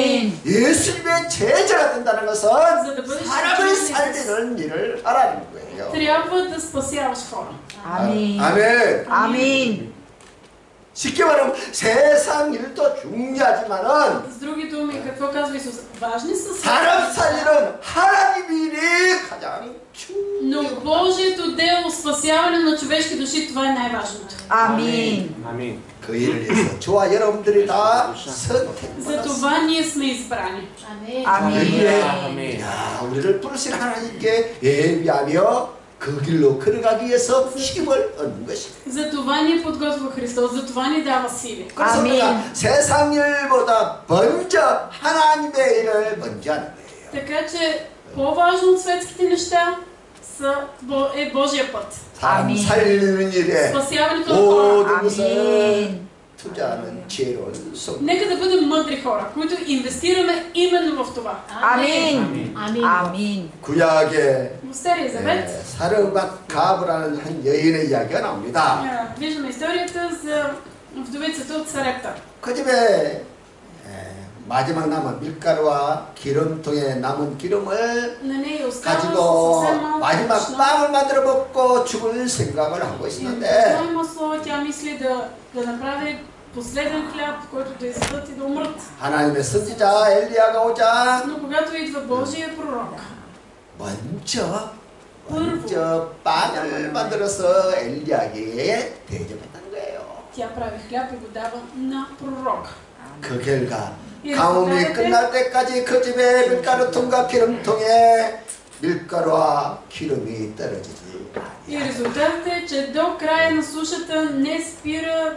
예수님의 제자가 된다는 것은 За да бъдеш 사람을 ученик, 살리는 일을 하라는 거예요. трябва да спасяваш хора. 아멘. 아멘. 아멘. 쉽게 말하면 세상 일도 중요하지만은 С други думи, какво казва Исус? Важни са 사람 살리는 하나님 일이 가장 но 중요하다. Божието дело, спасяване на човешки души, това е най-важното. 아멘. 아멘. 그 일을 위해서 저와 여러분들이 다 За 선택받았습니다. това ние сме избрани. 아멘. 야, 우리를 부르신 하나님께 예비하며 그 길로 걸어가기 위해서 힘을 얻는 것입니다. За това ни подготвя Христос, за това ни дава сили. 그래서 아멘. 우리가 세상 일보다 먼저 하나님의 일을 먼저 하는 거예요. Така че по-важно от светските неща е Божия път. 사람 아멘. 살리는 일에 Спасяването на хора. 모든 것을 아멘. 투자하는 지혜로운 성. Нека да бъдем мъдри хора, които инвестираме именно в това. 아멘. 아멘. 구약에 В Стария Завет 사르밧 가브라는 한 여인의 이야기가 나옵니다. виждаме историята за вдовицата от Сарепта. 그 집에 마지막 남은 밀가루와 기름통에 남은 기름을 На нея остава 가지고 съвсем малко 마지막 масло. 빵을 만들어 먹고 죽을 생각을 하고 И 있었는데 това е масло, тя мисли да направи последен хляб, който да изядат и да умрат. 하나님의 선지자 엘리야가 오자 Но когато идва Божия пророк, 먼저 빵을 만들어서 엘리야에게 대접했다는 거예요. тя прави хляб и го дава на пророка. 그 결과 가뭄이 끝날 때까지 그 집에 밀가루통과 기름통에 밀가루와 기름이 떨어지지 И резултатът е, че до края на сушата не спира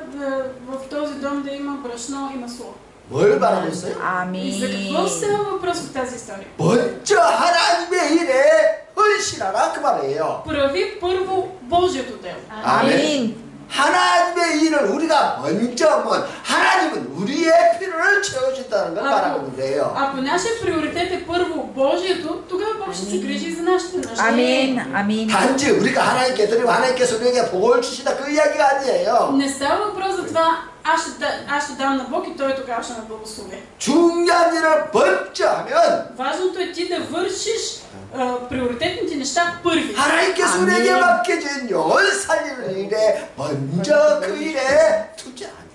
в този дом да има брашно и масло. 뭘 말하고 있어요? И за какво 아멘. става въпрос в тази история? 먼저 하나님의 일에 헌신하라 그 말이에요. Прави първо Божието дело. 아멘. 하나님의 일을 우리가 먼저 하면 하나님은 우리의 필요를 채워준다는 걸 말하고 있는 거예요. Ако нашия приоритет е първо Божието, тогава Бог ще се грижи за нашите нужди. 아멘. 아멘. 단지 우리가 하나님께 드리고 하나님께서 우리에게 복을 주시다 그 이야기가 아니에요. Не става въпрос за това, аз ще дам на Бог и Той тогава ще ме благослови. 중요한 일을 먼저 하면 Важното е ти да вършиш приоритетните неща първи. 하나님께서 우리에게 맡겨진 영을 살리는 일에 먼저 그 일에 투자하면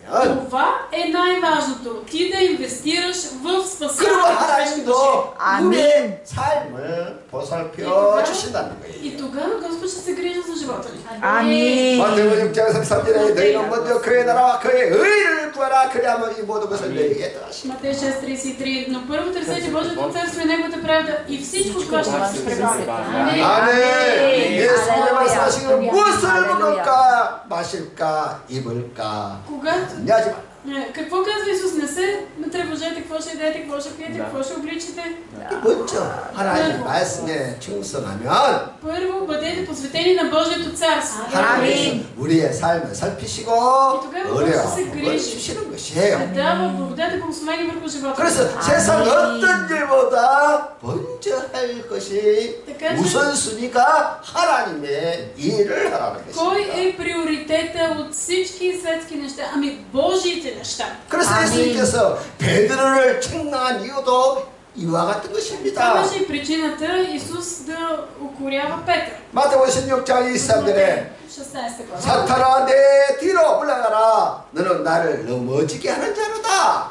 Това е най-важното. Ти да инвестираш в 그리고 спасяване на човешки души. 하나님도 우리의 삶을 보살펴 주신다는 거예요. И тогава Господ ще се грижи за живота ни. 아멘. 마태복음 6장 33절에 너희는 먼저 그의 나라와 그의 의를 구하라 그리하면 이 모든 것을 너희에게 더하시리라. Матей 6:33. Но първо търсете Божието царство и Неговата правда и всичко това ще ви се прибави. Амин. 아멘. 예수님의 할렐루야. 말씀하시기를 무엇을 할렐루야. 먹을까 마실까 입을까 Когато 염려하지 말라. Какво казва Исус? Не се тревожете, какво ще ядете, какво ще пиете, какво ще обличате. 먼저 하나님 말씀에 충성하면 Първо бъдете посветени на Божието царство. 하나님은 우리의 삶을 살피시고 어려움을 주시는 것이에요. Дава благодат и благословение върху живота. 그래서 세상 어떤 일보다 먼저 할 것이 우선순위가 하나님의 일을 하라는 Кой 것입니다. е приоритета от всички светски неща? Ами Божиите неща. 그래서 예수님께서 베드로를 책망한 이유도 이와 같은 Това 것입니다. беше и причината Исус да укорява Петър. 마태복음 16장 23절에 16 глава. 사탄아 내 뒤로 물러가라 너는 나를 넘어지게 하는 자로다.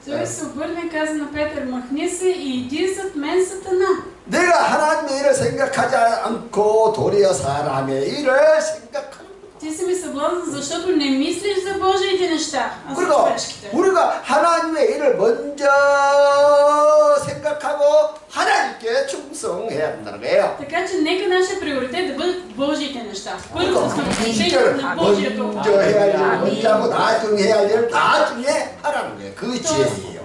Той се обърна и каза на Петър, махни се и иди зад мен, Сатана. 내가 하나님의 일을 생각하지 않고 도리어 사람의 일을 생각하는 Ти си ми съблазен, защото не мислиш за Божиите неща, а за 그리고 човешките. 우리가 하나님의 일을 먼저 생각하고 하나님께 충성해야 한다는 거예요. Така че нека нашия приоритет да бъдат Божиите неща. Първо да сме 이 посветени 시절을 на Божието. 먼저 해야 할 일을 먼저 하고 나중에 해야 할 일을 나중에 하라는 거예요. 그 지혜예요.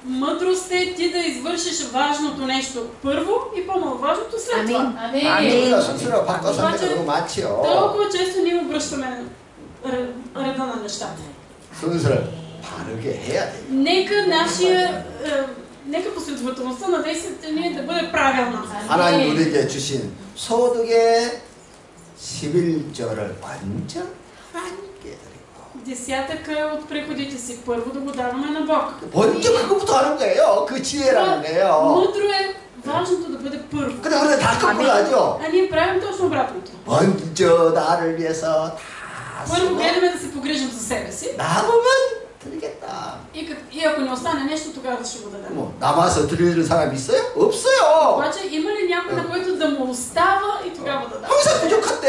Мъдрост е ти да извършиш важното нещо първо и по-маловажното след това. 우리가 순서를 바꿔서 하는 게 너무 많지요. Толкова често ние обръщаме реда на нещата. 순서를 바르게 해야 돼요. Нека последователността на действията ни да бъде правилна. 하나님 우리에게 주신 소득의 11절을 먼저 하나님께 드리고 Десятъка от приходите си първо да го даваме на Бог. 먼저 그것부터 하는 거예요. 그 지혜라는 거예요. Мъдро е важното да бъде първо. 근데 우리가 다 거꾸로 하죠. А ние правим точно обратното. 먼저 나를 위해서 다 Първо 쓰고 гледаме да се погрижим за себе си. 남으면 드리겠다. И ако не остане нещо, тогава ще го дадем. 뭐 남아서 드리는 사람 있어요? 없어요. Обаче има ли някой, на който да му остава и тогава да дава? 항상 부족한데.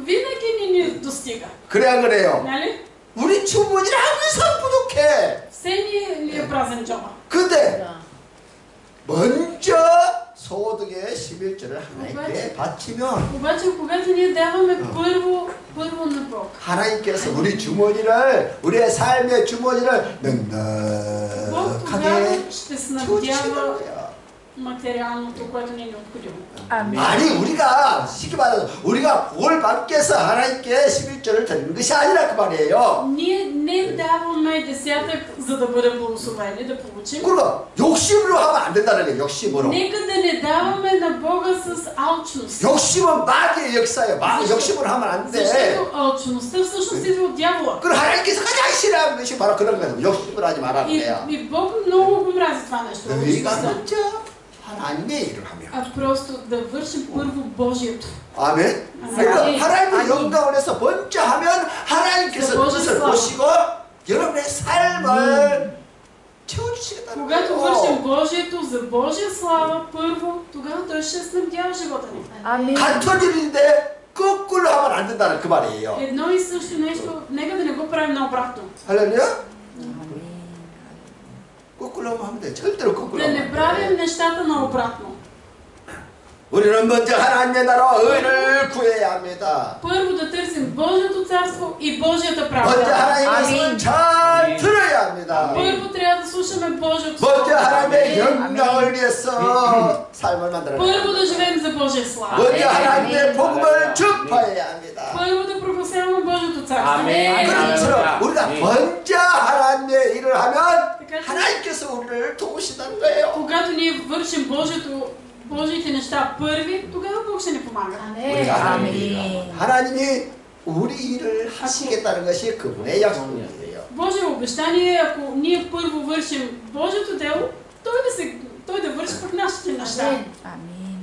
Винаги ни достига. 그래 안 그래요? Нали? 우리 주머니는 항상 부족해. Все ни е празен джоба. 근데 먼저 소득의 11절을 하나님께 바치면 Обаче, когато ние даваме първо на Бог, 하나님께서 우리 주머니를 우리의 삶의 주머니를 Бог тогава 넉넉하게 ще 채워주시는 снабдява 거야. материалното, което ни е необходимо. 아니 우리가 쉽게 말해서 우리가 뭘 받기 위해서 하나님께 11절을 드리는 것이 아니라 그 말이에요. Ние не даваме десятък, за да бъдем благословени, да получим. 그러니까 욕심으로 하면 안 된다는 거예요. 욕심으로. Нека да не даваме на Бога с алчност. 욕심은 마귀의 역사예요. 욕심으로 하면 안 돼. Защото алчността всъщност идва от дявола. 그럼 하나님께서 가장 싫어하는 것이 바로 그런 거예요. 욕심으로 하지 말라는 거야. И Бог много го мрази това нещо. 너희가 먼저 하나님의 일을 하며. А просто да вършим първо Божието. 아멘. 그러니까 하나님의 영광을 위해서 먼저 하면 하나님께서 그것을 보시고 여러분의 삶을 채워주시겠다는 Когато 거예요. вършим Божието за Божия слава първо, тогава Той ще снабдява живота ни. 같은 일인데 거꾸로 하면 안 된다는 그 말이에요. Едно и също нещо, нека да не го правим наобратно. 할렐루야? 거꾸로 하면 돼. 절대로 거꾸로 Да 하면 не 안 правим 돼. нещата наобратно. 우리는 먼저 하나님의 나라와 의를 구해야 합니다. Първо да търсим Божието царство и Божията 먼저 правда. 하나님의 말씀을 잘 들어야 합니다. Първо трябва да слушаме Божието 먼저 слово. 하나님의 영광을 위해서 삶을 만들어야 Първо 합니다. да живеем за Божия слава. 먼저 하나님의 복음을 전파해야 합니다. Първо да прогласяваме Божието царство. 아멘. 그렇죠. 우리가 먼저 하나님의 일을 하면 Така че, 하나님께서 우리를 도우시다는 거예요. когато ние вършим Божиите неща първи, тогава Бог ще ни помага. 우리가 하나님이 우리 일을 하시겠다는 것이 그분의 약속이에요. Божие обещание е, ако ние първо вършим Божието дело, Той да върши пък нашите неща.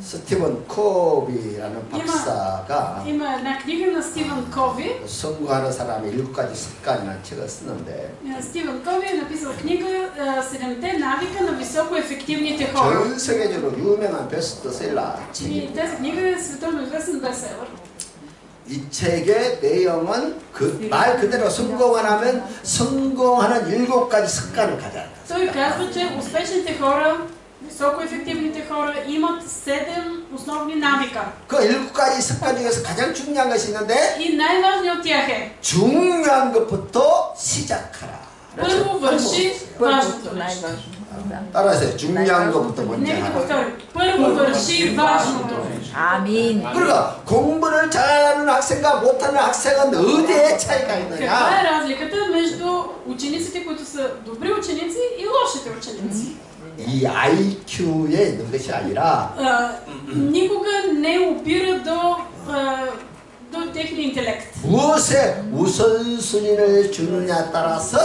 스티븐 코비라는 박사가 Има една книга на Стивън Кови. 성공하는 사람의 7가지 습관이라는 책을 쓰는데 Стивън Кови е написал книга "Седемте навика на високоефективните хора". 전 세계적으로 유명한 베스트셀러 책입니다. И тази книга е световно известен бестселър. 이 책의 내용은 말 그대로 성공을 하면 성공하는 7가지 습관을 가져야 돼. Той казва, че успешните хора, високоефективните хора имат 7 основни навика. 그 7가지 습관 중에서 가장 중요한 것이 있는데 И най-важният от тях е: 중요한 것부터 시작하라. първо върши важното нещо. 따라하세요. 중요한 것부터 먼저 Нека да 하라. повторим. Първо върши важното. 그러니까 공부를 잘하는 학생과 못하는 학생은 어디에 차이가 Каква 있느냐? е разликата между учениците, които са добри ученици и лошите ученици? 이 IQ에 있는 것이 아니라 Никога не опира до техния интелект. 무엇에 우선순위를 주느냐에 따라서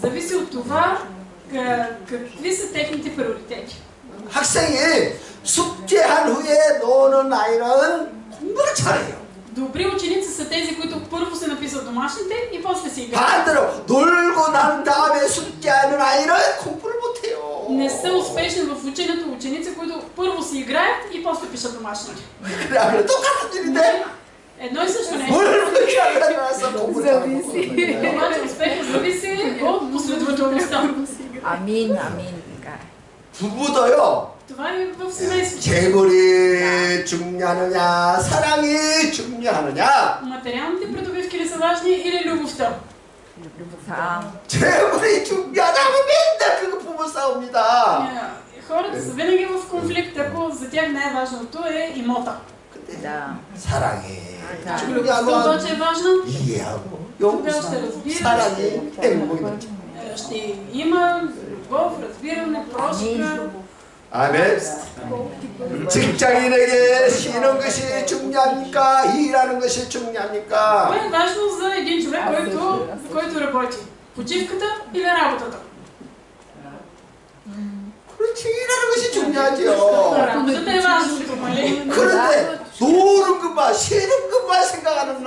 Зависи от това какви са техните приоритети. 학생이 숙제한 후에 노는 아이는 공부를 잘해요. Добри ученици са тези, които първо се написват домашните и после си играят. 반대로 놀고 난 다음에 숙제하는 아이는 공부를 못해요. Не са успешни в ученето ученици, които първо си играят и после пишат домашните. 그래 똑같은 일인데 Едно и също нещо. 뭘 그렇게 하려고 공부를 잘하고 Обаче успехът зависи от последователността. Амин, амин. Така е. 부부도요. Това е в семейството. 재물이 중요하느냐 사랑이 중요하느냐. Материалните придобивки ли са важни или любовта? Любовта. 재물이 중요하다면 맨날 그거 부부 싸웁니다. Хората са винаги в конфликт, ако за тях най-важното е имота. 근데 Да. 사랑이 Да. Любовта 중요하면 обаче е важна. 이해하고 Тогава 용서 ще разбираш, 사랑이 행복이죠. ще има любов, разбиране, прошка. 아멘. 직장인에게 쉬는 것이 중요합니까? 일하는 것이 중요합니까? Кое е важно за един човек, който работи? Почивката или работата? 그렇지, 일하는 것이 중요하죠. Работата е важното, нали? 그런데 노는 것만, 쉬는 것만 생각하는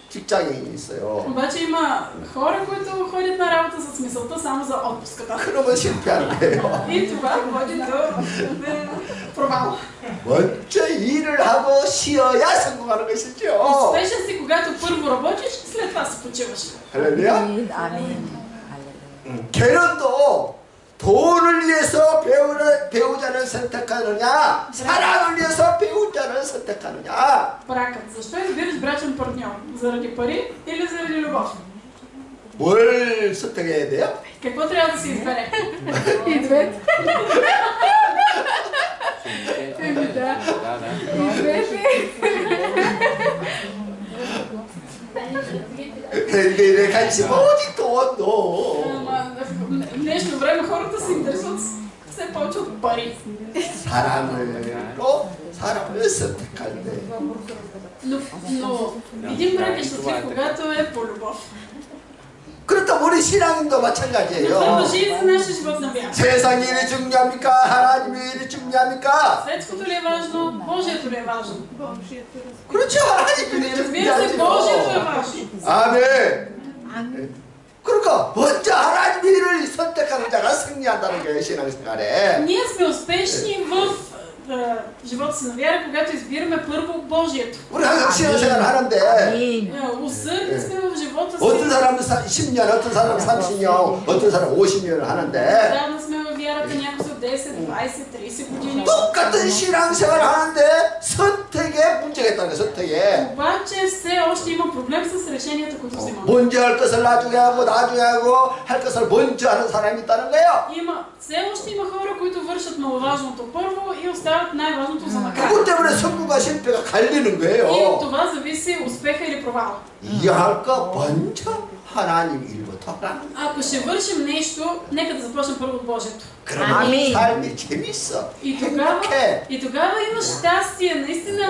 직장인이 있어요. Обаче има хора, които ходят на работа с мисълта само за отпуската. 그러면 실패하는 거예요. И това води до провал. 먼저 일을 하고 쉬어야 성공하는 것이죠. Успешен си, когато първо работиш, след това се почиваш. 할렐루야. 아멘, 아멘. 할렐루야. 걔는 또 돈을 위해서 배우자를 선택하느냐, 사랑을 위해서 배우자를 선택하느냐. Бракът. Защо избираш брачен партньор? Заради пари или заради любов? 뭘 선택해야 돼요? Какво трябва да се избере? И двете. Да, да. И двете. 근데 관심 어디 또 Ама, в днешно време хората се интересуват все повече от пари. 사람을 선택할 때 Но един брак е щастлив, когато е по любов. 그렇다면 우리 신앙도 마찬가지예요. Това важи и за нашия живот на вяра. 세상 일이 중요합니까? 하나님의 일이 중요합니까? Светското ли е важно? Божието ли е важно? 그렇죠. 하나님의 일이 Разбира се, Божието е 중요하죠. важно. 아멘. 그러니까 먼저 하나님의 일을 선택하는 자가 승리한다는 게 신앙생활에. Ние сме успешни в живота си на вяра, когато избираме първо Божието. 우리 항상 신앙생활 하는데 아멘. Усърдни сме в живота 어떤 си. 사람은 10년, 어떤 사람은 30년, 어떤 사람은 50년을 하는데 Давно сме във вярата, някои са 10, 20, 30 години. 똑같은 신앙생활 하는데 선택에 문제가 있다는 거예요. 선택에. Обаче все още има проблем с решенията, които взимаме. 먼저 할 것을 나중에 하고 할 것을 먼저 하는 사람이 있다는 거예요. Все още има хора, които вършат маловажното първо и оставят най-важното за накрая. 그것 때문에 성공과 실패가 갈리는 И от 거예요. това зависи успеха или провала. 이해할까? 먼저 하나님 일부터 하라는 거예요. Ако ще вършим нещо, нека да започнем първо от Божието. 그러면 아멘. 삶이 재밌어. 행복해. И тогава имаш щастие, наистина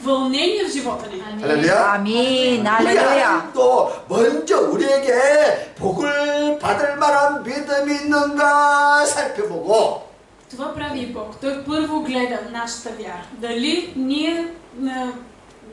вълнение в живота ни. 할렐루야. 아멘. 우리 할렐루야. 하나님도 먼저 우리에게 복을 받을 만한 믿음이 있는가 살펴보고 Това прави и Бог. Той първо гледа нашата вяра. Дали ние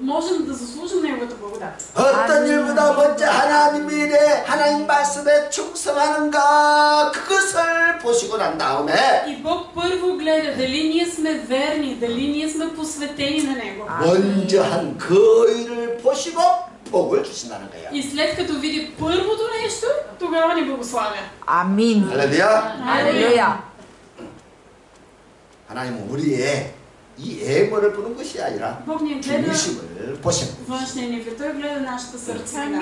можем да заслужим Неговата благодат. 어떤 일보다 먼저 하나님 일에 하나님 말씀에 충성하는가 그것을 보시고 난 다음에 И Бог първо гледа дали ние сме верни, дали ние сме посветени на Него. 먼저 한 그 일을 보시고 복을 주신다는 거예요. И след като види първото нещо, тогава ни благославя. 아멘. 할렐루야. 할렐루야. 하나님은 우리의 이 애물을 보는 것이 아니라 Бог ни гледа 중심을 보시는 거예요. външния ни вид. Той гледа нашата сърцевина.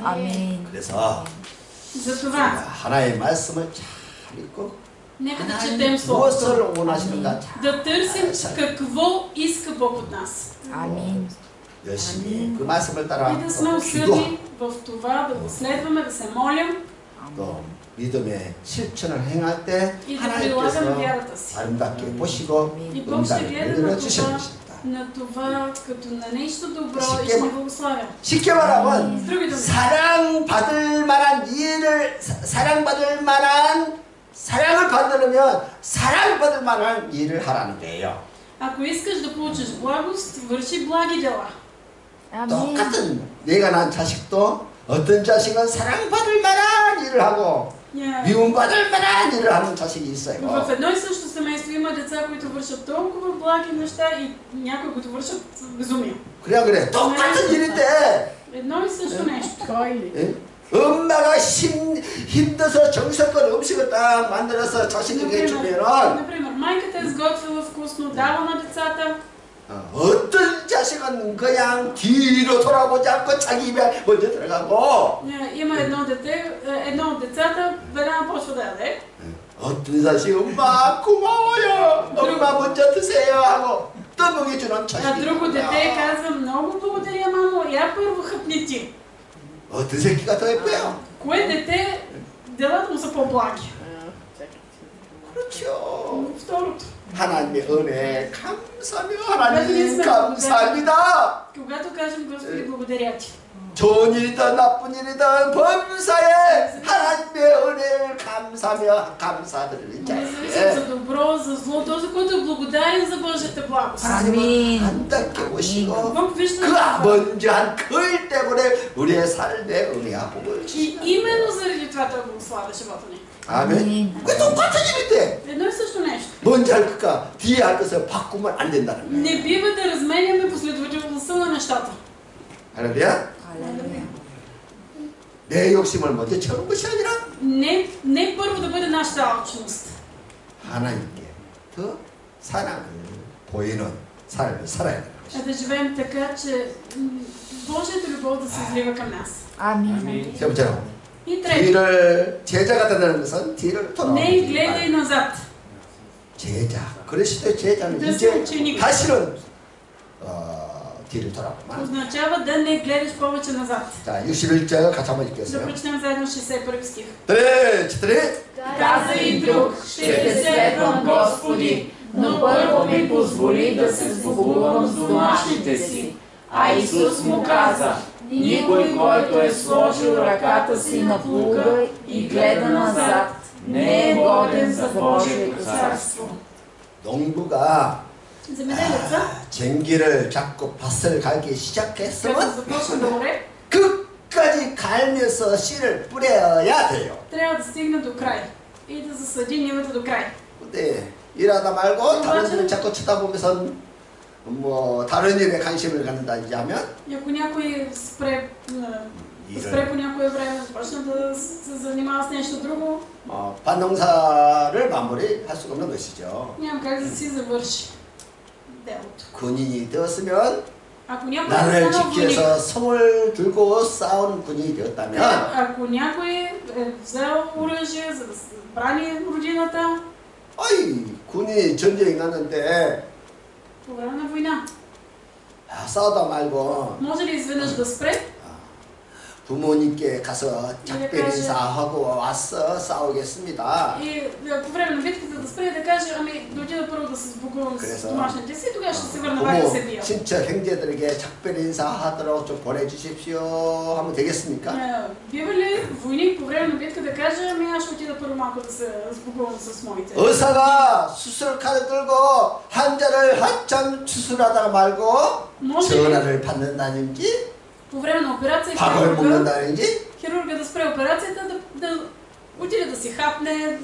아멘. 그래서 Затова, 하나님의 말씀을 잘 읽고 нека да 하나님 четем Словото. 무엇을 원하시는가 잘 Да търсим какво иска Бог от нас. 아멘. 열심히 그 말씀을 따라 И да сме 기도하고 усърдни в това, да го следваме, да се молим 또 믿음의 실천을 행할 때 и да 하나님께서 прилагаме вярата си. 아름답게 보시고 И Бог ще 응답을 гледа 내려 주시는 것입니다. на това като на нещо добро и 쉽게 ще ни благославя. 쉽게 말하면 С други думи, 사랑받을 만한 일을 사랑받을 만한 사랑을 받으려면 사랑받을 만한 일을 하라는 거예요. Ако искаш да получиш благост, върши благи дела. 아멘. 똑같은 내가 낳은 자식도 어떤 자식은 사랑받을 만한 일을 하고 Yeah. 미움받을 만한 일을 하는 자식이 있어요. В едно и също семейство има деца, които вършат толкова благи неща и някои, които вършат безумие. 그래 똑같은 일인데 Едно и също нещо. 예? 엄마가 힘들어서 정성껏 음식을 딱 만들어서 자식에게 주면은 Например, майката е изготвила вкусно, дава на децата. 어떤 자식은 그냥 뒤로 돌아보지 않고 자기 입에 먼저 들어가고 Има едно от децата веднага почва да яде. 어떤 자식은 엄마 고마워요 엄마 먼저 드세요 하고 떠먹여주는 А 자식이 друго дете 있구나. казва, много благодаря, мамо, я първо хъпни ти. 어떤 새끼가 더 예뻐요? Кое дете делата му са по-благи? 그렇죠. Второто. 하나님의 은혜 감사하며 하나님 감사합니다. Когато кажем, Господи, благодаря ти. 좋은 일이든 나쁜 일이든 범사에 하나님의 은혜를 감사하며 감사드리는 Независимо 자에게 за добро, за зло, този, който е благодарен за Божията благост. 하나님은 안답게 보시고 Бог вижда 그 това. 먼저 한 그 일 때문에 우리의 삶에 은혜와 복을 И 주시고 именно заради това той благославя живота ни. 아멘. 그 똑같은 일인데 Едно и също нещо. 먼저 할 것과 뒤에 할 것을 바꾸면 안 된다는 거예요. Не бива да разменяме последователността на нещата. 할렐루야. 내 욕심을 먼저 채우는 것이 아니라 Не първо да бъде нашата алчност, 하나님께 더 사랑을 보이는 삶을 살아야 되는 а да живеем така, че Божията любов да се излива към нас. 아멘. 세 번째로 И трето, 뒤를 제자가 된다는 것은 뒤를 не 돌아오는 гледай назад. 제자. 그리스도의 제자는 Да си 이제 ученик. 다시는 뒤를 돌아보면. Означава да не гледаш повече назад. 자, 61절 같이 한번 Да 읽겠어요. прочетем заедно 61 стих. 네, четири. Каза и друг, ще те следвам, Господи, но първо ми позволи да се сбогувам с домашните си. А Исус му каза, никой, който е сложил ръката си на плуга и гледа назад, не е годен за Божието царство. 농부가 Земеделеца, 쟁기를 잡고 밭을 갈기 като 시작했으면 започне да оре, 끝까지 갈면서 씨를 뿌려야 돼요. трябва да стигне до край и да засади нивата до край. 근데 일하다 말고 다른 일을 자꾸 쳐다보면서 뭐 다른 일에 관심을 갖는다든지 하면 И ако някой спре по някое време, започне да се занимава с нещо друго, 반농사를 마무리할 수가 없는 것이죠. няма как да си завърши делото. 군인이 되었으면 Ако някой е 나를 станал войник, 지켜서 성을 들고 싸우는 군인이 되었다면 ако някой е взел оръжие, за да се брани родината, 어이 군이 전쟁이 났는데 по време на война, 싸우다 말고 може ли изведнъж да спре 부모님께 가서 작별 인사하고 와서 싸우겠습니다. и по време на битката да спре и да каже, ами да отида първо да се сбогувам с домашните си, тогава ще се върна пак да се 부모, бия. 친척, 형제들에게 작별 인사하도록 좀 보내주십시오 하면 되겠습니까? Бива ли войник по време на битка да каже, ами аз ще отида първо малко да се сбогувам с моите? 의사가 수술칼을 들고 환자를 한참 수술하다가 말고 Може ли 전화를 받는다든지 по време на операция 밥을 먹는다든지 хирурга да спре операцията, да отиде да си хапне,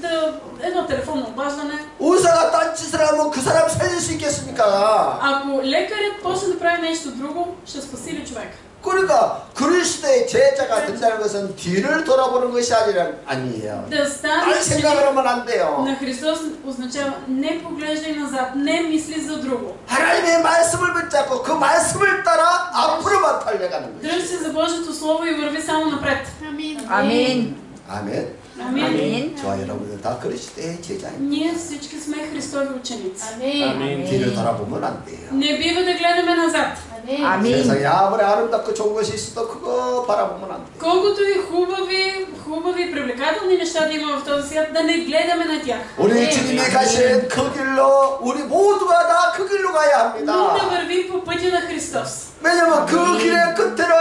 едно телефонно обаждане? 의사가 딴짓을 하면 그 사람 살릴 수 있겠습니까? Ако лекарят почне да прави нещо друго, ще спаси ли човек? 그러니까 그리스도의 제자가 된다는 것은 뒤를 돌아보는 것이 아니에요. Да 딴 станеш 생각을 하면 안 돼요. на Христос означава не поглеждай назад, не мисли за друго. 하나님의 말씀을 붙잡고 그 말씀을 따라 앞으로만 달려가는 Дръж 거예요. се за Божието Слово и върви само напред. 아멘. 아멘. Амин. 아멘. 저와 여러분들 다 그리스도의 제자입니다. Ние всички сме Христови ученици. 아멘. 뒤를 돌아보면 안 돼요. Не бива да гледаме назад. 아멘. 세상에 아무리 아름답고 좋은 것이 있어도 그거 바라보면 안 돼요. Колкото и хубави, привлекателни неща да има в този свят, да не гледаме на тях. 우리 주님이 가신 그 길로 우리 모두가 다 그 길로 가야 Но да 합니다. вървим по пътя на Христос. 왜냐면 그 길의 끝에는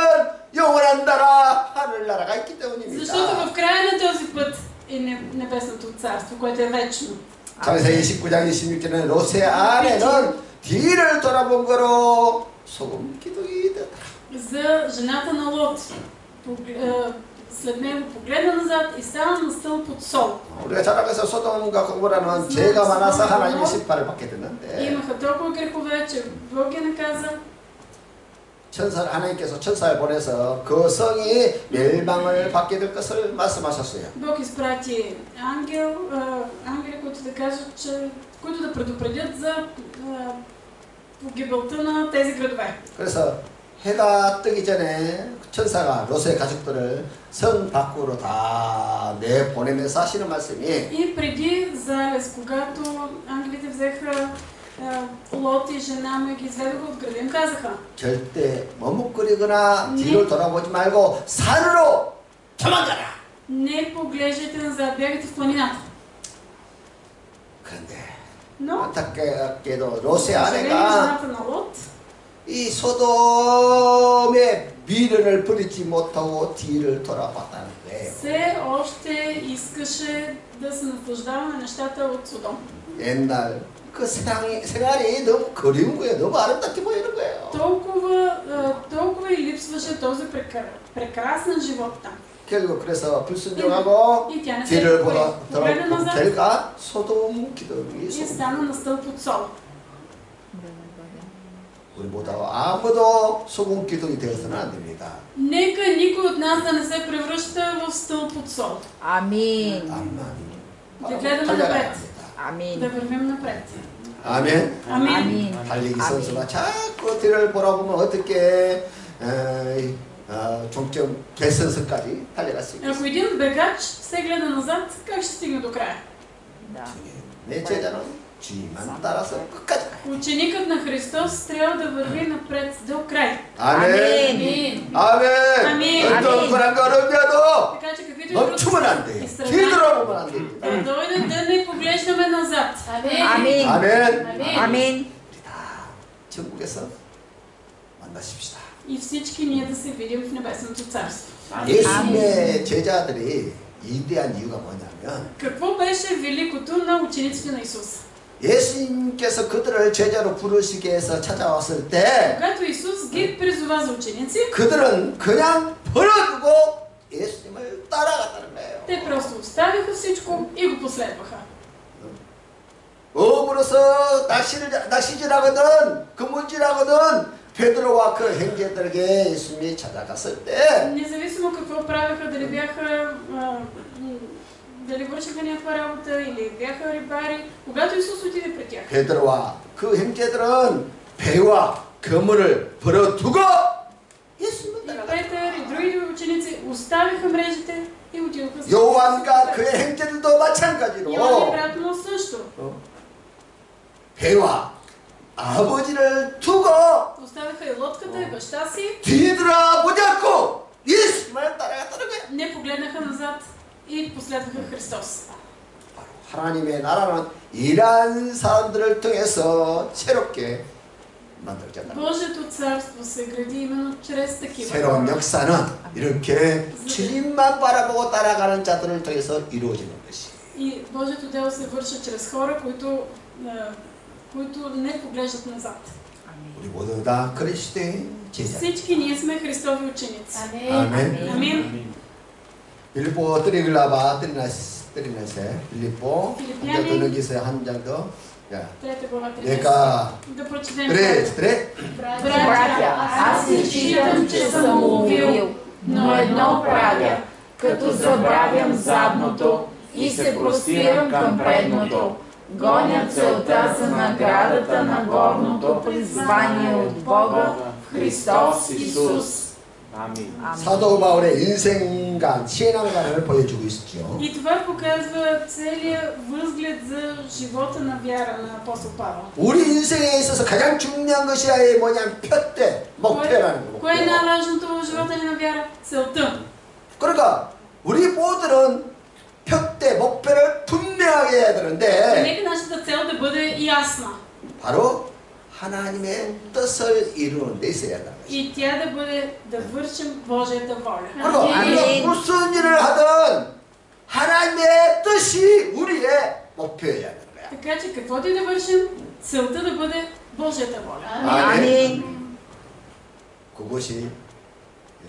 영원한 나라, 하늘나라가 있기 Защото 때문입니다. в края на този път е небесното царство, което е вечно. 창세기 19장 26절에는 롯의 아내는 뒤를 돌아본 거로 소금 기둥이 되더라. За жената на Лот. След него погледна назад и стана на стълб от сол. 우리가 자락에서 소돔과 고모라는 죄가 많아서 하나님의 심판을 받게 И 됐는데 имаха толкова грехове, че Бог ги наказа. 하나님께서 천사를 보내서 그 성이 멸망을 받게 될 것을 말씀하셨어요. Бог изпрати ангели, които да кажат, които да предупредят за погибелта на тези градове. 그래서 해가 뜨기 전에 천사가 롯의 가족들을 성 밖으로 다 내보내면서 하시는 말씀이 И преди залез, когато ангелите взеха Лот и жена му и ги изведоха от града, им казаха: 절대 머뭇거리거나 뒤를 돌아보지 말고 산으로 도망가라. не поглеждайте назад, бягайте в планината. 그런데 Но, 안타깝게도 롯의 съжаление, 아내가 жената на Лот 이 소돔의 미련을 버리지 못하고 뒤를 돌아봤다는 거예요. все още искаше да се наслаждава на нещата от Содом. 옛날 그 생활이 너무 그리운 거예요. 너무 아름답게 보이는 거예요. Толкова и липсваше този прекрасен живот там. 결국 그래서 불순종하고 И тя не се 뒤를 погледна 돌아본 назад 결과 소돔 기둥이 и стана на стълб от сол. 우리보다 아무도 소금 기둥이 되어서는 안 됩니다. Нека никой от нас да не се превръща в стълб от сол. 아멘. Да гледаме напред. 아멘. Да вървим напред. 아멘. Амин. 달리기 선수가 자꾸 뒤를 돌아보면 어떻게 종점 결선선까지 달려갈 수 있겠어요? Ако един бегач се гледа назад, как ще стигне до края? Да. 내 제자는 주님만 따라서 끝까지 가요. Ученикът на Христос трябва да върви напред до край. 아멘. Амин. 아멘. 아멘. 어떤 고난과 어려움이라도 Така че каквито и 멈추면 안 трудности 돼요. и страдания 뒤돌아보면 안 됩니다. да дойдат, да не поглеждаме назад. 아멘. 아멘. 아멘. 우리 다 천국에서 만나십시다. И всички ние да се видим в Небесното царство. 예수님의 제자들이 위대한 이유가 뭐냐면 Какво беше великото на учениците на Исус? 예수님께서 그들을 제자로 부르시기 위해서 찾아왔을 때 Когато Исус ги призова за ученици, 그들은 그냥 버려두고 예수님을 따라갔다는 거예요. те просто оставиха всичко и го последваха. 어부로서 낚시질하거든 그물질하거든 베드로와 그 형제들에게 예수님이 찾아갔을 때 Независимо какво правеха, дали вършиха някаква работа или бяха рибари, когато Исус отиде при тях, 베드로와 그 형제들은 배와 그물을 버려두고 예수님을 и 따라갔다. Петър и другите ученици оставиха мрежите и отидоха с 요한과 그의 형제들도 마찬가지로 Йоан и брат му също. 배와 아버지를 두고 Оставиха и лодката и баща си, 뒤돌아보지 않고 예수님을 따라갔다는 거야. не погледнаха назад и последваха Христос. 하나님의 나라는 이러한 사람들을 통해서 새롭게 만들어졌다. Божието царство се гради именно чрез такива 새로운 хора. 역사는 이렇게 주님만 바라보고 따라가는 자들을 통해서 이루어지는 것이. И Божието дело се върши чрез хора, които не поглеждат назад. 우리 모두 다 그리스도의 제자. Всички ние сме Христови ученици. 아멘. Амин. 빌립보 뜨리글라바 뜨리나세 빌립보 Филипяни. 더 넘기세요 한 장 더. 야, Трета глава, 13. 내가 Да прочетем. 그래. Братя, аз не считам, че съм уловил, но едно правя, като забравям задното и се простирам към предното. Гоня целта за наградата на горното призвание от Бога в Христос Исус. Амин. 사도 바울의 인생관, 신앙관을 보여주고 있죠. И това показва целият възглед за живота на вяра на апостол Павел. 우리 인생에 있어서 가장 중요한 것이 뭐냐면 표대, 목표라는 거. Кое е най-важното в живота ни на вяра? Целта. 그러니까 우리 모두는 표대, 목표를 분명하게 해야 되는데 Нека нашата цел да бъде ясна. 바로 하나님의 뜻을 이루는 데 있어야 한다. И тя да бъде да вършим Божията воля. 그리고 우리가 무슨 일을 하든 하나님의 뜻이 우리의 목표여야 되는 거야. Така че каквото и да вършим, целта да бъде Божията воля. 아멘. 그것이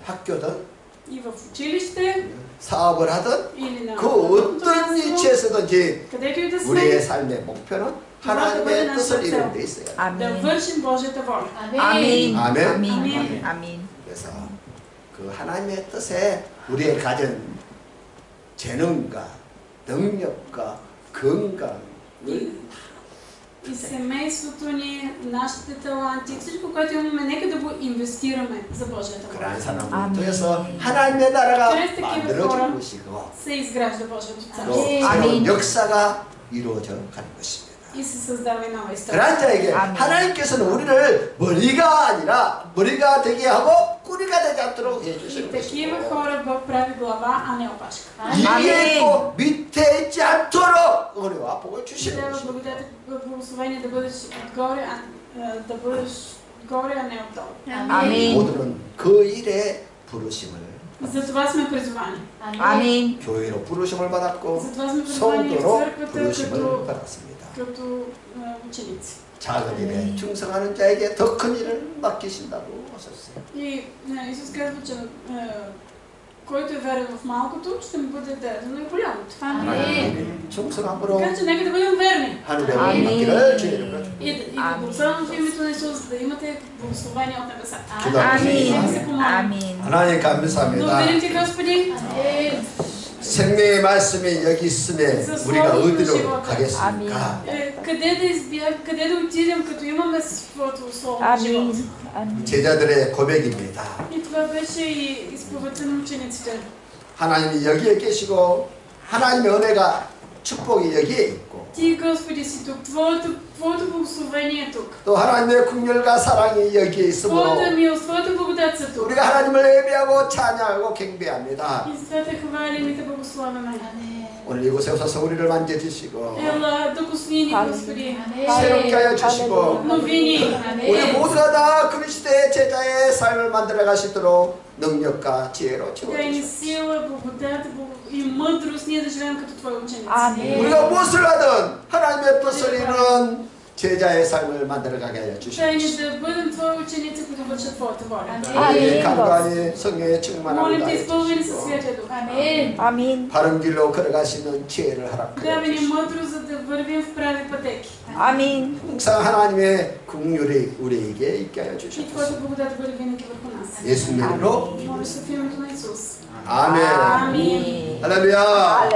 학교든 И в училище, 사업을 하든 или на 그 어떤 място, 위치에서든지 където и да 우리의 сме, 삶의 목표는 하나님의 뜻을 이루는 데 있어요. да 아멘. вършим Божията воля. 아멘. 아멘. 아멘. 아멘. 그래서 그 하나님의 뜻에 우리의 가진 재능과 능력과 건강을 И семейството ни, нашите таланти, всичко, което имаме, нека да го инвестираме за Божията воля. 그러한 사람을 아멘. 통해서 하나님의 나라가 그래서 만들어진 기분 것이고 Се изгражда Божието 또 царство. 새로운 아멘. 역사가 이루어져 가는 것입니다. И се създава и нова история. 그러한 자에게 아멘. 하나님께서는 우리를 머리가 아니라 머리가 되게 하고 꼬리가 되지 않도록 И 해주시는 такива 것이고 хора Бог прави глава, а не опашка. 위에 있고 밑에 있지 않도록 은혜와 복을 주시는 Трябва 것입니다. благодат, благословение да бъдеш отгоре, да бъдеш отгоре, а не отдолу. 아멘. 모두는 그 일에 부르심을 Затова сме призвани. 아멘. 교회로 부르심을 받았고 Затова сме призвани в 성도로 църквата 부르심을 като, 받았습니다. като ученици. 작은 일에 충성하는 자에게 더 큰 일을 맡기신다고 하셨어요. И Исус казва, че който е верен в малкото, ще му бъде дадено и голямото. 충성함으로 Така че нека да бъдем верни. 하늘의 아멘. 복을 받기를 주의 이름으로 И да гласувам в името на Исус, да имате благословение от небесата. 아멘. 아멘. 하나님 Благодарим 감사합니다. ти, Господи, 생명의 말씀이 여기 있음에 우리가 어디로 가겠습니까? къде да отидем, като имаме своето слово на живот. 아멘. 아멘. 제자들의 고백입니다. И това беше и изповедта на учениците. 하나님이 여기에 계시고 하나님의 은혜가 축복이 여기에 있고 Ти, Господи, си тук. Твоето благословение е тук. 또 하나님의 국렬과 사랑이 여기에 있으므로 Твоята милост, Твоята благодат са тук. 우리가 하나님을 예배하고 찬양하고 경배합니다. И затова те хвалим и те благославяме. 오늘 이곳에 오셔서 우리를 만져주시고 Ела, докосни ни, Господи. 새롭게 하여 주시고 Новини. 우리 모두가 다 그리스도의 제자의 삶을 만들어 가시도록 능력과 지혜로 Дай ни 채워주시고 сила, благодат и мъдрост ние да живеем като Твои ученици. 아멘. 우리가 무엇을 하든 하나님의 뜻을 이루는 제자의 삶을 만들어가게 하여 Дай ни 주시옵소서. да бъдем Твои ученици, които вършат Твоята воля. 우리 아멘. 간간히 성령의 충만함을 Молим Те, 다해 изпълни със 주시고 Святия Дух. 아멘. 바른 길로 걸어가시는 지혜를 허락하여 Дай ни 주시고 мъдрост, за да вървим в прави пътеки. 아멘. 항상 하나님의 긍휼이 우리에게 있게 하여 И 주시옵소서. Твоята благодат да бъде винаги върху нас. 예수님 이름으로 Моля се в името на Исус. 아멘. 아멘. 할렐루야.